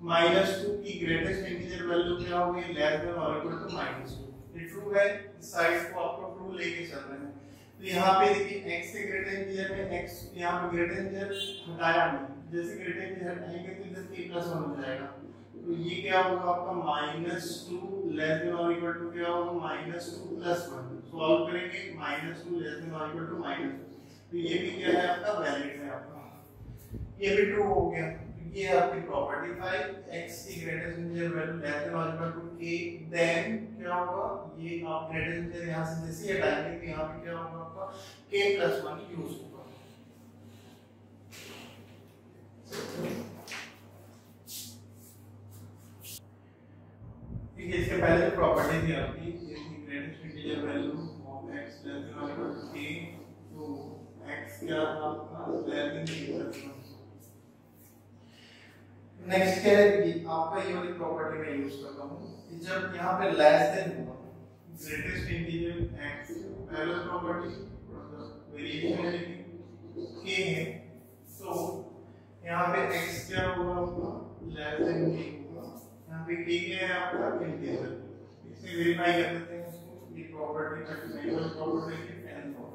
-2 की ग्रेटेस्ट इंटीजर वैल्यू क्या होगी लेस देन और इक्वल टू -2, ये ट्रू है, इस साइड को आपको ट्रू लेके चल रहे हैं। तो यहाँ पे देखिए x के ग्रेटेस्ट इंटीजर में x यहाँ पे ग्रेटेस्ट इंटीजर हटाया नहीं, जैसे ग्रेटेस्ट इंटीजर हटाएंगे तो इधर k + 1 हो जाएगा, तो ये क्या होगा आपका -2 लेस देन और इक्वल टू क्या होगा -2 + 1, सॉल्व करेंगे -2 लेस देन और इक्वल टू -2, तो ये भी क्या है आपका वैलिड है आपका, ये भी ट्रू हो गया। ये आपकी प्रॉपर्टी 5 x की greatest integer value less than और इक्वल टू k, देन क्या होगा ये आप ग्रेटेस्ट इंटीजर यहां से जैसे हटाएंगे तो यहां पे क्या होगा आपका k + 1 यूज होगा। ठीक है, इसके पहले जो प्रॉपर्टी थी आपकी ये थी greatest integer value of x less than और इक्वल टू k, तो x क्या था आपका लेस देन k + 1। नेक्स्ट क्या है कि आपका ये वाली प्रॉपर्टी मैं यूज करता हूँ कि जब यहाँ पे लेस देन हुआ ग्रेटेस्ट इंटीजर x, पहला प्रॉपर्टी वेरिएशन है k है, तो यहाँ पे x क्या होगा आपका लेस देन k होगा, यहाँ पे k क्या है आपका इंटीजर, इसे वेरीफाई कर देते हैं इसको, ये प्रॉपर्टी का सिंपल प्रॉपर्टी है एन प्रॉपर्टी।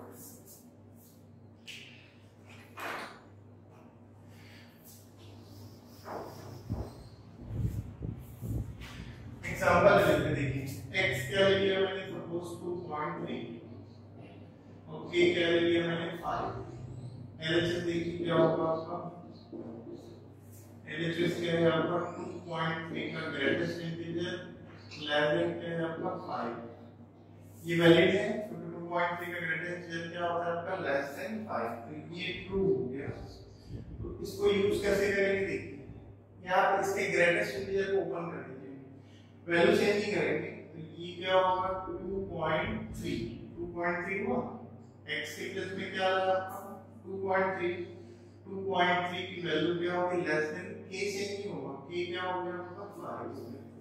एग्जांपल लेते देखिए, x क्या ले लिया मैंने सपोज 2.3 और k क्या ले लिया मैंने 5, LHS देखिए क्या होगा आपका, LHS क्या है आपका 2.3 का ग्रेटेस्ट इंटीजर लेस देन क्या है आपका 5, ये वैलिड है, तो 2.3 का ग्रेटेस्ट इंटीजर क्या होता है आपका लेस देन 5, तो ये ट्रू हो गया। तो इसको यूज कैसे करेंगे देखिए, यहाँ पर इसके ग्रेटेस्ट इंटीजर को ओपन कर दीजिए, वैल्यू चेंज नहीं करेंगे, तो ये क्या होगा 2.3 हुआ, x के प्लेस में क्या आ रहा है 2.3 की वैल्यू क्या होगी लेस देन k से नहीं होगा, k क्या हो गया आपका 5,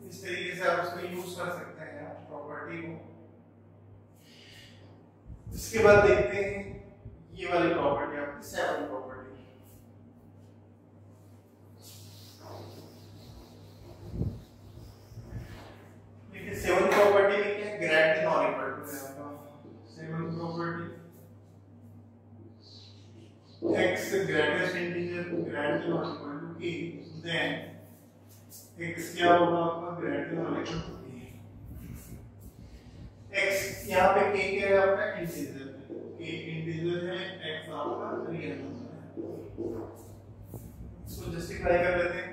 इस तरीके से आप इसको यूज कर सकते हैं प्रॉपर्टी को। इसके बाद देखते हैं ये वाली प्रॉपर्टी आपकी 7 प्रॉपर्टी, सेवन प्रॉपर्टी में क्या ग्रेट देन और इक्वल टू है आपका, seven property x greatest integer great than और equal to k, then x क्या होगा आपका ग्रेट देन और इक्वल टू k, x यहाँ पे k क्या है आपका इंटीजर, k इंटीजर है, x आपका रियल नंबर है, इसको जस्टिफाई कर लेते हैं,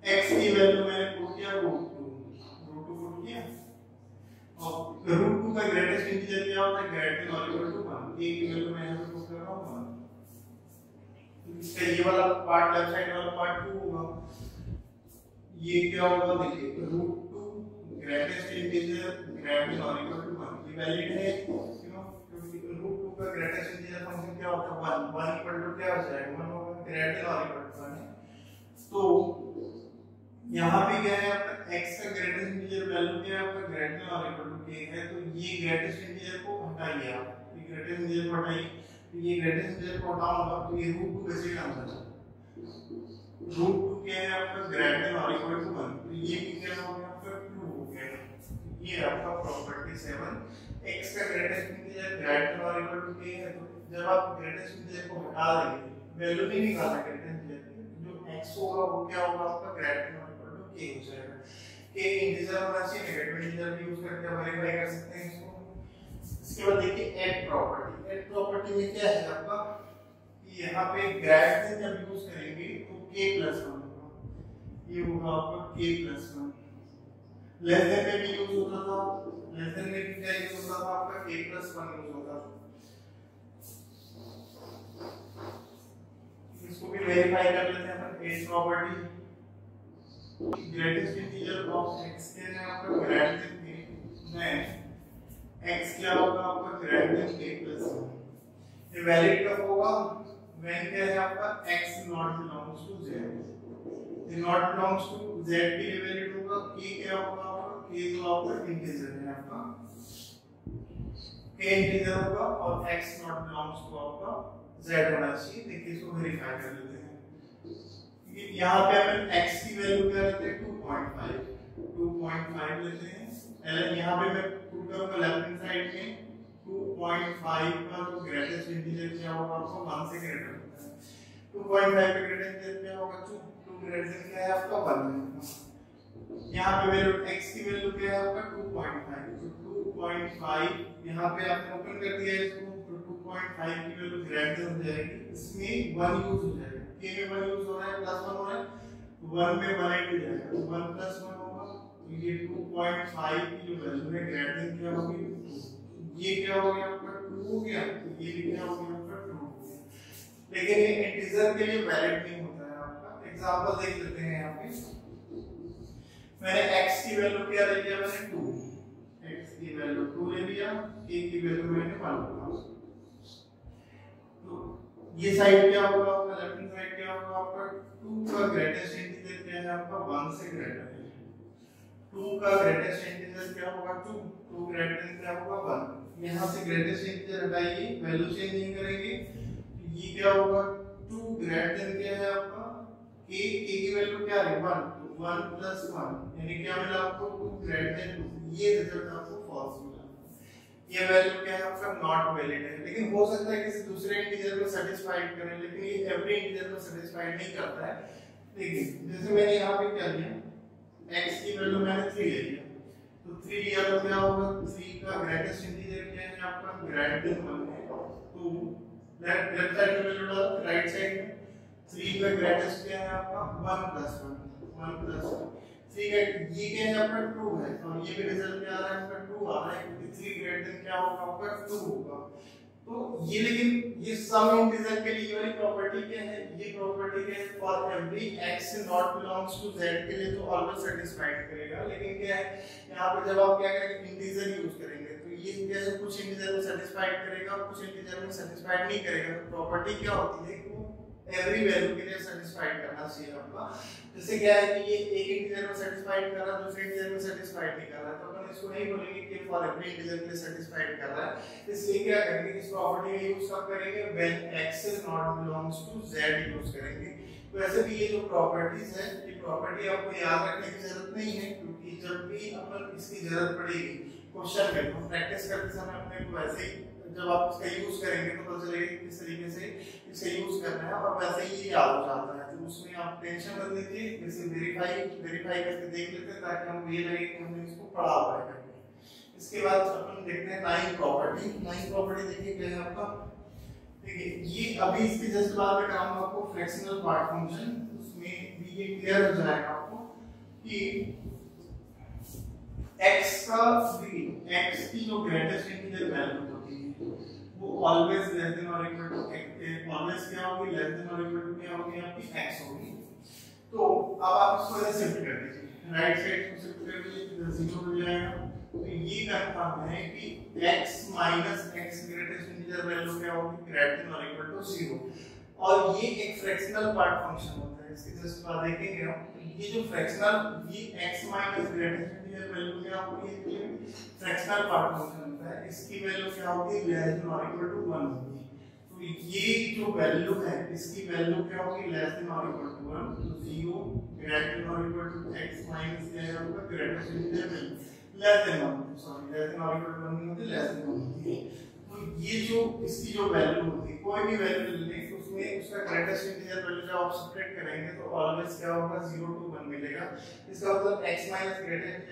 x की वैल्यू मैंने पुट किया और √2 का ग्रेटेस्ट इंटीजर क्या होता है ग्रेट देन और इक्वल टू 1, a की वैल्यू मैं यहां पे पुट कर रहा हूं 1, इसका ये वाला पार्ट लेफ्ट साइड वाला पार्ट 2 होगा, ये क्या होगा देखिए √2 ग्रेटेस्ट इंटीजर ग्रेट देन और इक्वल टू 1, ये वैलिड है क्योंकि √2 का ग्रेटेस्ट इंटीजर फंक्शन क्या होता है 1 इक्वल टू क्या हो जाएगा 1 होगा, ग्रेट देन और इक्वल टू 1 है, तो यहाँ पे क्या है आपका x का ग्रेटेस्ट इंटीजर वैल्यू क्या है आपका ग्रेटर और इक्वल टू k है, तो ये ग्रेटेस्ट इंटीजर को हटाइए आप, ये ग्रेटेस्ट इंटीजर को हटाइए, ये ग्रेटेस्ट इंटीजर को हटाऊंगा तो ये √2 कैसे आंसर है। √2 क्या है आपका ग्रेटर देन और इक्वल टू 1, तो ये भी क्या हो गया आपका 2 हो गया। ये आपका प्रॉपर्टी 7 x का ग्रेटेस्ट इंटीजर ग्रेटर देन और इक्वल टू k है, तो जब आप ग्रेटेस्ट इंटीजर को हटा देंगे वैल्यू नहीं निकालना ग्रेटेस्ट इंटीजर की, जो x होगा वो क्या होगा आपका ग्रेटर देन और इक्वल टू k हो जाएगा। k इंटीजर होना चाहिए, नेगेटिव इंटीजर भी यूज करके वेरीफाई कर सकते हैं इसको। इसके बाद देखिए ऐड प्रॉपर्टी। ऐड प्रॉपर्टी में क्या है आपका, यहाँ पे ग्रेटर देन जब यूज करेंगे तो k+1 होगा, ये होगा आपका k+1। लेस देन में भी यूज होता था, लेस देन में भी क्या यूज होता था आपका k+1 यूज होता था। इसको भी वेरीफाई कर लेते हैं अपन। Add property greatest integer of x के है आपका greater than k, then x क्या होगा आपका ग्रेटर देन k+1। ये वैलिड कब होगा, व्हेन क्या है आपका x not belongs to z, ये नॉट बिलोंग्स टू z के लिए वैलिड होगा। k क्या होगा आपका, k जो आपका इंटीजर है आपका, k इंटीजर होगा और x नॉट बिलोंग्स टू आपका z होना चाहिए। देखिए इसको वेरीफाई कर लेते हैं। यहाँ पे अपन x की वैल्यू क्या लेते हैं 2.5 लेते हैं। यहाँ पे मैं पुट करूंगा लेफ्ट हैंड साइड में 2.5 का जो ग्रेटेस्ट इंटीजर क्या होगा आपको 1 से ग्रेटर होता है। 2.5 का ग्रेटेस्ट इंटीजर क्या होगा 2 ग्रेटर क्या है आपका 1। यहाँ पे वैल्यू x की वैल्यू क्या है आपका 2.5, तो 2.5 यहाँ पे आपने ओपन कर दिया इसको, तो 2.5 की वैल्यू ग्रेटर हो जाएगी, इसमें 1 यूज हो जाएगा, k में 1 यूज हो रहा है +1 हो रहा है, 1 में 1 ऐड हो जाएगा, तो 1 + 1 होगा, तो ये 2.5 की जो वैल्यू है ग्रेटर देन क्या होगी 2, ये क्या हो गया आपका 2 हो गया, तो ये भी क्या हो गया आपका 2 हो गया। लेकिन ये इंटीजर के लिए वैलिड नहीं होता है आपका। एग्जांपल देख लेते हैं यहाँ पे, मैंने x की वैल्यू क्या ले लिया, मैंने 2, x की वैल्यू 2 ले लिया, k की वैल्यू मैंने 1 लिया। तो ये साइड क्या होगा आपका, लेफ्ट हैंड साइड क्या होगा आपका 2 का ग्रेटेस्ट इंटीजर क्या है आपका 1 से ग्रेटर है। 2 का ग्रेटेस्ट इंटीजर क्या होगा 2 ग्रेटर देन क्या होगा 1। यहाँ से ग्रेटेस्ट इंटीजर हटाइए, वैल्यू चेंज नहीं करेंगे, तो ये क्या होगा 2 ग्रेटर देन क्या है आपका k की वैल्यू क्या है 1, तो 1 + 1 यानी क्या मिला आपको 2 ग्रेटर देन 2। ये रिजल्ट आपको फॉल्स मिला। ये वैल्यू क्या है आपका नॉट वैलिड है। लेकिन हो सकता है किसी दूसरे इंटीजर को सेटिस्फाइड करे, लेकिन ये एवरी इंटीजर को सेटिस्फाइड नहीं करता है। देखिए जैसे मैंने यहाँ पे क्या लिया, x की वैल्यू मैंने 3 ले लिया, तो 3 लिया तो क्या होगा 3 का ग्रेटेस्ट इंटीजर क्या है आपका ग्रेटर देन 1 है, तो लेफ्ट साइड में वैल्यू डालो, राइट साइड में 3 का ग्रेटेस्ट क्या है आपका 1 + 1 ठीक है। ये क्या है आपका 2 है, और ये भी रिजल्ट क्या आ रहा है आपका 2 आ रहा है, क्योंकि 3 ग्रेटर देन क्या होगा आपका 2 होगा। तो ये लेकिन ये सम इंटीजर के लिए वाली प्रॉपर्टी क्या है, ये प्रॉपर्टी क्या है for every x not belongs to z के लिए तो ऑलवेज सेटिस्फाइड करेगा। लेकिन क्या है यहाँ पे जब आप क्या करेंगे इंटीजर यूज करेंगे तो ये क्या है कुछ इंटीजर में सेटिस्फाइड करेगा और कुछ इंटीजर में सेटिस्फाइड नहीं करेगा। तो प्रॉपर्टी क्या होती है कि वो एवरी वैल्यू के लिए सेटिस्फाइड करना चाहिए आपका। जैसे क्या है कि ये एक इंटीजर में सेटिस्फाइड कर रहा है, दूसरे इंटीजर में सेटिस्फाइड नहीं कर रहा है, तो अपन इसको नहीं बोलेंगे कि फॉर एवरी इंटीजर के लिए सेटिस्फाइड कर रहा है। इसलिए क्या करेंगे, इस प्रॉपर्टी का यूज कब करेंगे, when x is not belongs to z use करेंगे। तो ऐसे भी ये जो प्रॉपर्टीज है, ये प्रॉपर्टी आपको याद रखने की जरूरत नहीं है, क्योंकि जब भी अपन इसकी जरूरत पड़ेगी क्वेश्चन में, तो प्रैक्टिस करते समय अपने को वैसे ही जब आप इसका यूज करेंगे तो पता चलेगा किस तरीके से इसे यूज करना है, और वैसे ही ये याद हो जाता है। तो उसमें आप टेंशन मत लीजिए, इसे वेरीफाई करके देख लेते हैं ताकि हम ये लगे कि हमने इसको पढ़ा हुआ है। इसके बाद अपन देखते हैं नाइन प्रॉपर्टी। नाइन प्रॉपर्टी देखिए क्या है आपका, देखिए ये अभी इसके जस्ट बाद में कराऊंगा आपको फ्रैक्शनल पार्ट फंक्शन, उसमें भी ये क्लियर हो जाएगा आपको कि x का x की जो ग्रेटेस्ट इंटीजर वैल्यू होती है वो ऑलवेज लेस देन और इक्वल टू ऑलवेज क्या होगी, लेस देन और इक्वल टू क्या होगी आपकी x होगी। तो अब आप इसको ऐसे सिंपल कर दीजिए, राइट साइड को सिंपल कर दीजिए, 0 हो जाएगा। तो ये कंफर्म है कि x minus x greatest integer value क्या होगी, ग्रेटर देन और इक्वल टू 0। और ये एक फ्रैक्शनल पार्ट फंक्शन होता है, इसके जस्ट बाद देखेंगे हम। ये जो फ्रैक्शनल ये x minus greatest integer value क्या होगी, ये फ्रैक्शनल पार्ट फंक्शन होता है, इसकी वैल्यू क्या होगी, लेस देन और इक्वल टू 1 होगी। तो ये जो वैल्यू है इसकी वैल्यू क्या होगी, लेस देन और इक्वल टू 1, तो 0 ग्रेटर देन और इक्वल टू x माइनस क्या होगा, greatest integer value less than 1, sorry less than और इक्वल टू 1 नहीं होती, लेस देन 1 होती है। तो ये जो इसकी जो वैल्यू होती है, कोई भी वैल्यू लेने तो उसमें उसका ग्रेटेस्ट इंटीजर वैल्यू जब आप सब्ट्रैक्ट करेंगे तो ऑलवेज क्या होगा, 0 to 1 मिलेगा। इसका मतलब x माइनस ग्रेटेस्ट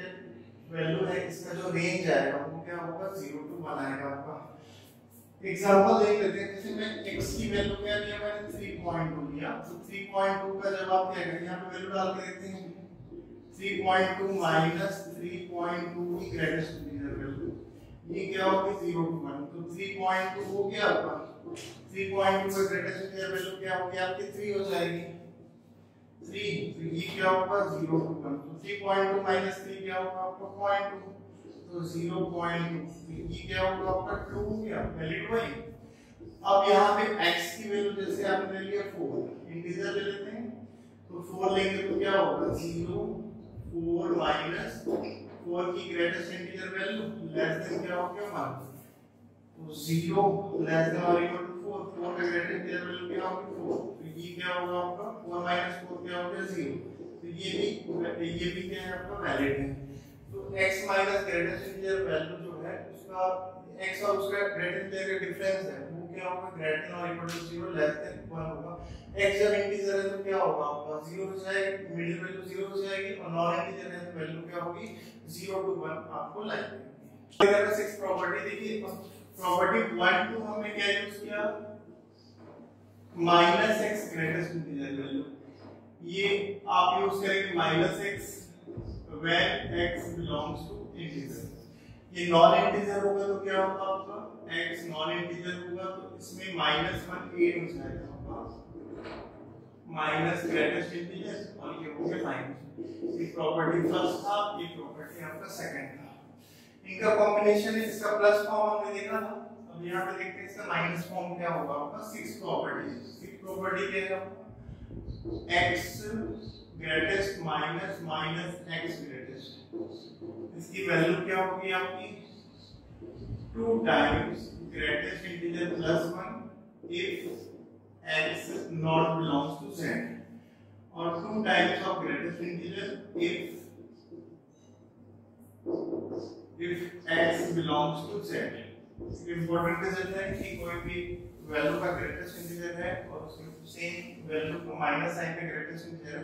वैल्यू है, इसका जो रेंज आएगा वो क्या होगा, 0 to 1 आएगा आपका। एग्जांपल देख लेते हैं, जैसे मैं x की वैल्यू क्या लिया मैंने, 3.2 लिया, तो 3.2 का जब आप क्या करेंगे, यहाँ पे वैल्यू डाल के देखते हैं, 3.2 माइनस 3.2 की ग्रेटेस्ट इंटीजर वैल्यू, ये क्या होगी, 0 to 1, तो 3.2 हो गया आपका, 3.2 का ग्रेटेस्ट इंटीजर वैल्यू क्या होगी आपकी, 3 हो जाएगी, 3, तो ये क्या होगा, 0 to 1, तो 3.2 माइनस 3 क्या होगा आपका, 0.2, तो 0.2, ये क्या होगा आपका, 2 हो गया, वैलिड वही। अब यहाँ पे x की वैल्यू जैसे आपने लिया 4, इंटीजर ले लेते हैं, तो 4 लेंगे तो क्या होगा, 0, 4 माइनस 4 की greatest integer value less than क्या हो गया, 1, तो 0 लेस देन और इक्वल टू 4, 4 का ग्रेटेस्ट इंटीजर वैल्यू क्या होगी, 4, तो ये क्या होगा आपका, 4 माइनस 4 क्या हो गया, 0, तो ये भी क्या है आपका, वैलिड है। तो x minus greatest integer value जो है उसका x और उसका ग्रेटेस्ट इंटीजर का डिफरेंस है वो क्या होगा, ग्रेटर देन और इक्वल टू 0 लेस देन 1 होगा। x जब इंटीजर है तो क्या होगा आपका, 0 हो जाएगा, मिडिल वैल्यू 0 हो जाएगी, और नॉन इंटीजर है तो वैल्यू क्या होगी, 0 to 1 आपको लाइन देगी। फिर अगर 6 प्रॉपर्टी देखिए, प्रॉपर्टी 1 2 हमने क्या यूज किया, minus x greatest integer value, ये आप यूज करेंगे -x when x belongs to integer। ये नॉन इंटीजर होगा तो क्या होगा आपका, x नॉन इंटीजर होगा तो इसमें -1 8 हो जाएगा आपका, माइनस ग्रेटेस्ट इंटीजर, और ये हो गया माइनस। ये प्रॉपर्टी फर्स्ट था, ये प्रॉपर्टी आपका सेकंड था, इनका कॉम्बिनेशन है, इसका प्लस फॉर्म हमने देखा था। अब यहाँ पे देखते हैं इसका माइनस फॉर्म क्या होगा आपका, 6 प्रॉपर्टी क्या है आपका, x greatest minus x greatest, इसकी वैल्यू क्या होगी आपकी, 2 times greatest integer plus 1 if x not belongs to z, और 2 times of greatest integer if x belongs to z। Important result है कि कोई भी वैल्यू का ग्रेटेस्ट इंटीजर है और उसके सेम वैल्यू को माइनस साइन पे ग्रेटेस्ट इंटीजर है,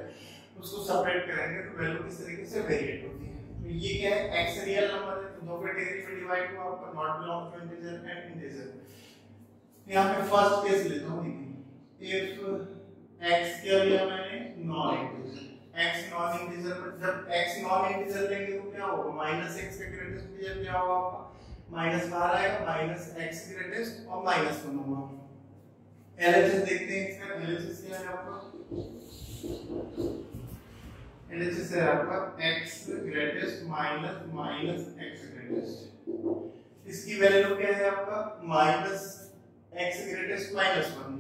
उसको सेपरेट करेंगे तो वैल्यू किस तरीके से वेरिएट होती है। तो ये क्या है, x रियल नंबर है तो दो कैटेगरी में डिवाइड हुआ आपका, not belong to integer and integer. यहां पे फर्स्ट केस लेता हूं, देखिए इफ x क्या लिया मैंने, non integer, x non integer, जब x नॉन इंटीजर लेंगे तो क्या होगा, -x का ग्रेटेस्ट इंटीजर क्या होगा आपका, माइनस बाहर आएगा, -x ग्रेटेस्ट और -1 होगा। LHS देखते हैं, इसका LHS क्या है आपका, LHS है आपका x greatest minus x greatest, इसकी वैल्यू क्या है आपका, -x ग्रेटेस्ट -1,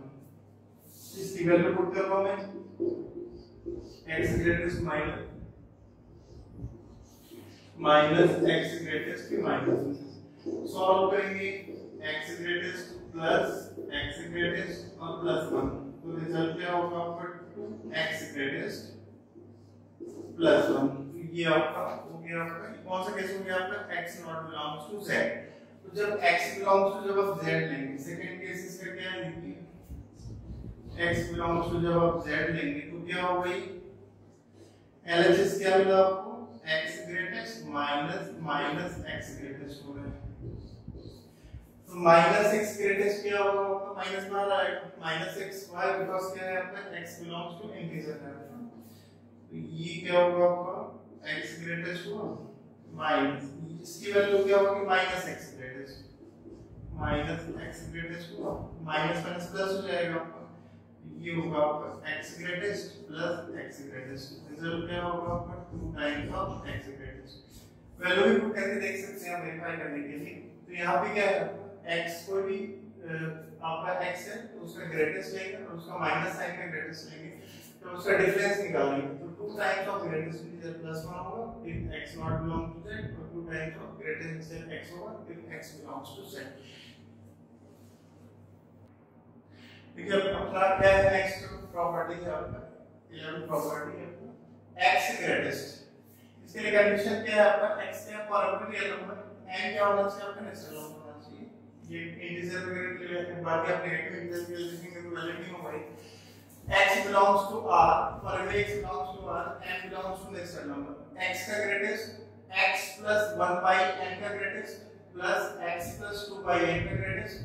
इसकी वैल्यू पुट कर रहा हूं मैं, x greatest minus x greatest की माइनस, सॉल्व करेंगे, x greatest plus x greatest और प्लस 1, तो रिजल्ट क्या होगा आपका, 2x ग्रेटेस्ट प्लस 1, ये आपका हो गया आपका, कौन सा केस हो गया आपका, x not belongs to z। तो जब x बिलोंग्स टू, जब आप z लेंगे, सेकंड केस इसका क्या है, देखिए x बिलोंग्स टू जब आप z लेंगे तो क्या हो गई, LHS क्या मिला आपको, x greatest minus x greatest हो गया, तो -x ग्रेटेस्ट क्या होगा आपका, माइनस बाहर आएगा, -x वाई, बिकॉज़ क्या है आपका, x बिलोंग्स टू इंटीजर है, तो ये क्या होगा आपका, x ग्रेटेस्ट हुआ माइनस, इसकी वैल्यू क्या होगी, -x ग्रेटेस्ट हुआ, माइनस प्लस हो जाएगा आपका, ये होगा आपका x greatest plus x greatest, result क्या होगा आपका, 2 times of x greatest. Value भी पुट करके देख सकते हैं आप वेरीफाई करने के लिए। तो यहाँ पे क्या है, x कोई भी आपका x है तो उसका ग्रेटेस्ट लेंगे और उसका माइनस साइन का ग्रेटेस्ट लेंगे, तो उसका डिफरेंस निकालेंगे, तो 2 times of greatest integer plus 1 होगा if x not belong to z, और 2 times of greatest integer x होगा if x belongs to z। देखिए अपना क्या है नेक्स्ट प्रॉपर्टी है आपका 11 प्रॉपर्टी है x ग्रेटेस्ट। इसके लिए कंडीशन क्या है आपका x क्या फॉर्मूला रियल नंबर n क्या होना चाहिए आपका नेचुरल नंबर होना चाहिए। ये इंटीजर वगैरह के लिए बाकी आप नेगेटिव इंटीजर के लिए लिखेंगे तो वैलिड नहीं होगा। x belongs to r for every x belongs to r n belongs to natural number। x का greatest x plus 1 by n का greatest plus x plus 2 by n का greatest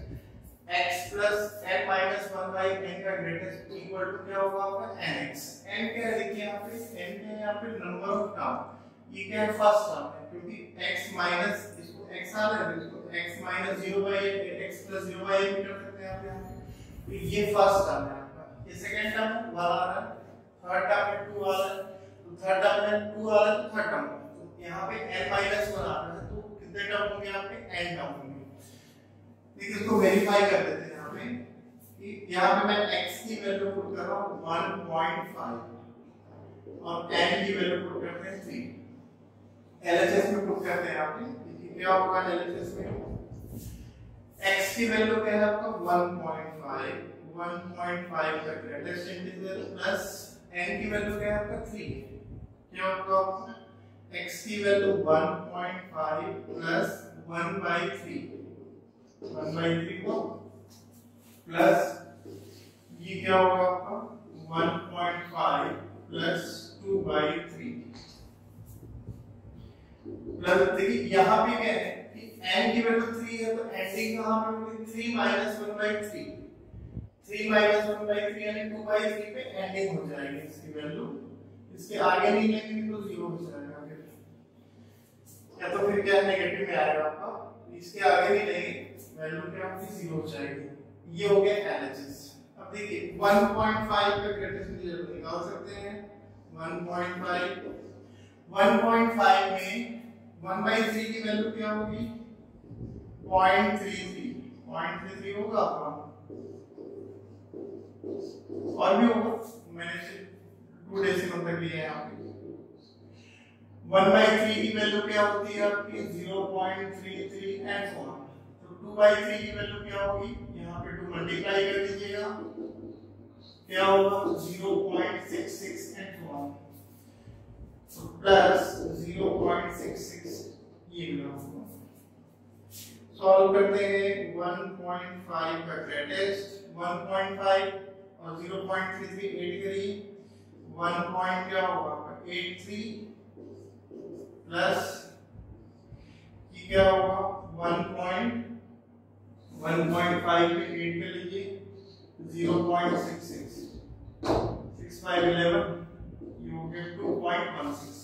x plus n minus 1 by n का greatest equal to क्या होगा आपका nx। n क्या है देखिए यहाँ पे n क्या है यहाँ पे नंबर ऑफ टर्म, ये क्या है फर्स्ट टर्म है क्योंकि x माइनस इसको x आ रहा है इसको x minus 0 by x plus 0 by n कर सकते हैं आप यहाँ पे। तो ये फर्स्ट टर्म है आपका। ये सेकंड टर्म वाला आ रहा है, थर्ड टर्म में 2 आ रहा है, तो थर्ड टर्म में 2 आ रहा है तो थर्ड टर्म यहाँ पे n minus 1 आ रहा है तो कितने टर्म होंगे आपके n टर्म होंगे। ठीक है, इसको वेरीफाई कर देते हैं यहाँ पे कि यहाँ पे मैं x की वैल्यू पुट कर रहा हूँ 1.5 और n की वैल्यू पुट करते हैं 3। LHS में पुट करते हैं यहाँ पे क्या होगा LHS में x की वैल्यू क्या है आपका 1.5 का ग्रेटेस्ट इंटीजर प्लस n की वैल्यू क्या है आपका 3। क्या होगा x की वैल्यू 1.5 प्लस 1/3 को प्लस ये क्या होगा आपका 1.5 प्लस 2/3 प्लस देखिए यहाँ पे क्या है कि n की वैल्यू 3 है तो एंडिंग कहाँ पे होगी 3 minus 1/3 यानी 2/3 पे एंडिंग हो जाएगी इसकी वैल्यू। इसके आगे नहीं लेंगे तो 0 हो जाएगा फिर, या तो फिर क्या नेगेटिव में आएगा आपका। इसके आगे नहीं लेंगे वैल्यू क्या होगी 0 हो जाएगी। ये हो गया LHS। अब देखिए 1.5 का ग्रेटेस्ट इंटीजर निकाल सकते हैं 1.5 में 1/3 की वैल्यू क्या होगी 0.33 होगा आपका, और भी होगा मैंने 2 डेसिमल तक लिया है यहाँ पे। 1/3 की वैल्यू क्या होती है आपकी 0.33 एंड so on। तो 2/3 की वैल्यू क्या होगी यहाँ पे 2 मल्टीप्लाई कर दीजिएगा क्या होगा 0.66 एंड so on। तो प्लस 0.66 ये मिला। सॉल्व करते हैं 1.5 का ग्रेटेस्ट 1.5 और 0.33 8 करिए 1 पॉइंट क्या होगा 83 प्लस ये क्या होगा 1.5 पे 8 पे लीजिए 0.66 6511 ये हो गया 2.16।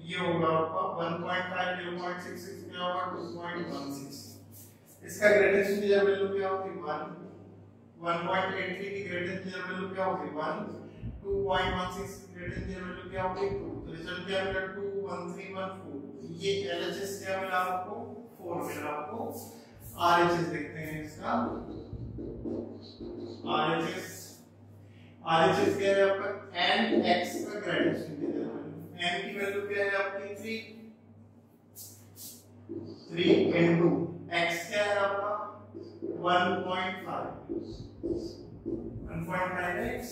ये होगा आपका 1.5 0.66 क्या होगा 2.16। इसका ग्रेटेस्ट इंटीजर वैल्यू क्या होगी 1 1.83 की ग्रेटेस्ट इंटीजर वैल्यू क्या होगी 1 2.16 की ग्रेटेस्ट इंटीजर वैल्यू क्या होगी 2। तो रिजल्ट क्या मिला 21314। ये LHS क्या मिला आपको 4 मिला आपको। RHS देखते हैं इसका RHS क्या है आपका nx का ग्रेटेस्ट इंटीजर n की वैल्यू क्या है आपकी 3 into x क्या है आपका 1.5x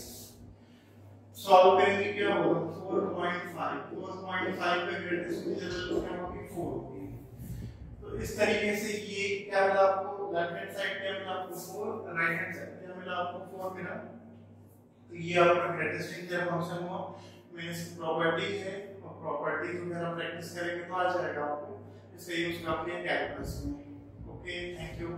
सॉल्व करेंगे क्या होगा 4.5 पे ग्रेटेस्ट इंटीजर वैल्यू क्या होगी 4 होगी। तो इस तरीके से ये क्या मिला आपको लेफ्ट हैंड साइड क्या मिला आपको 4 राइट हैंड साइड क्या मिला आपको 4 मिला। तो ये आपका ग्रेटेस्ट इंटीजर फंक्शन हुआ मींस प्रॉपर्टी है और प्रॉपर्टी वगैरह प्रैक्टिस करेंगे तो आ जाएगा आपको। इसका यूज काफी है कैलकुलस में। Okay thank you.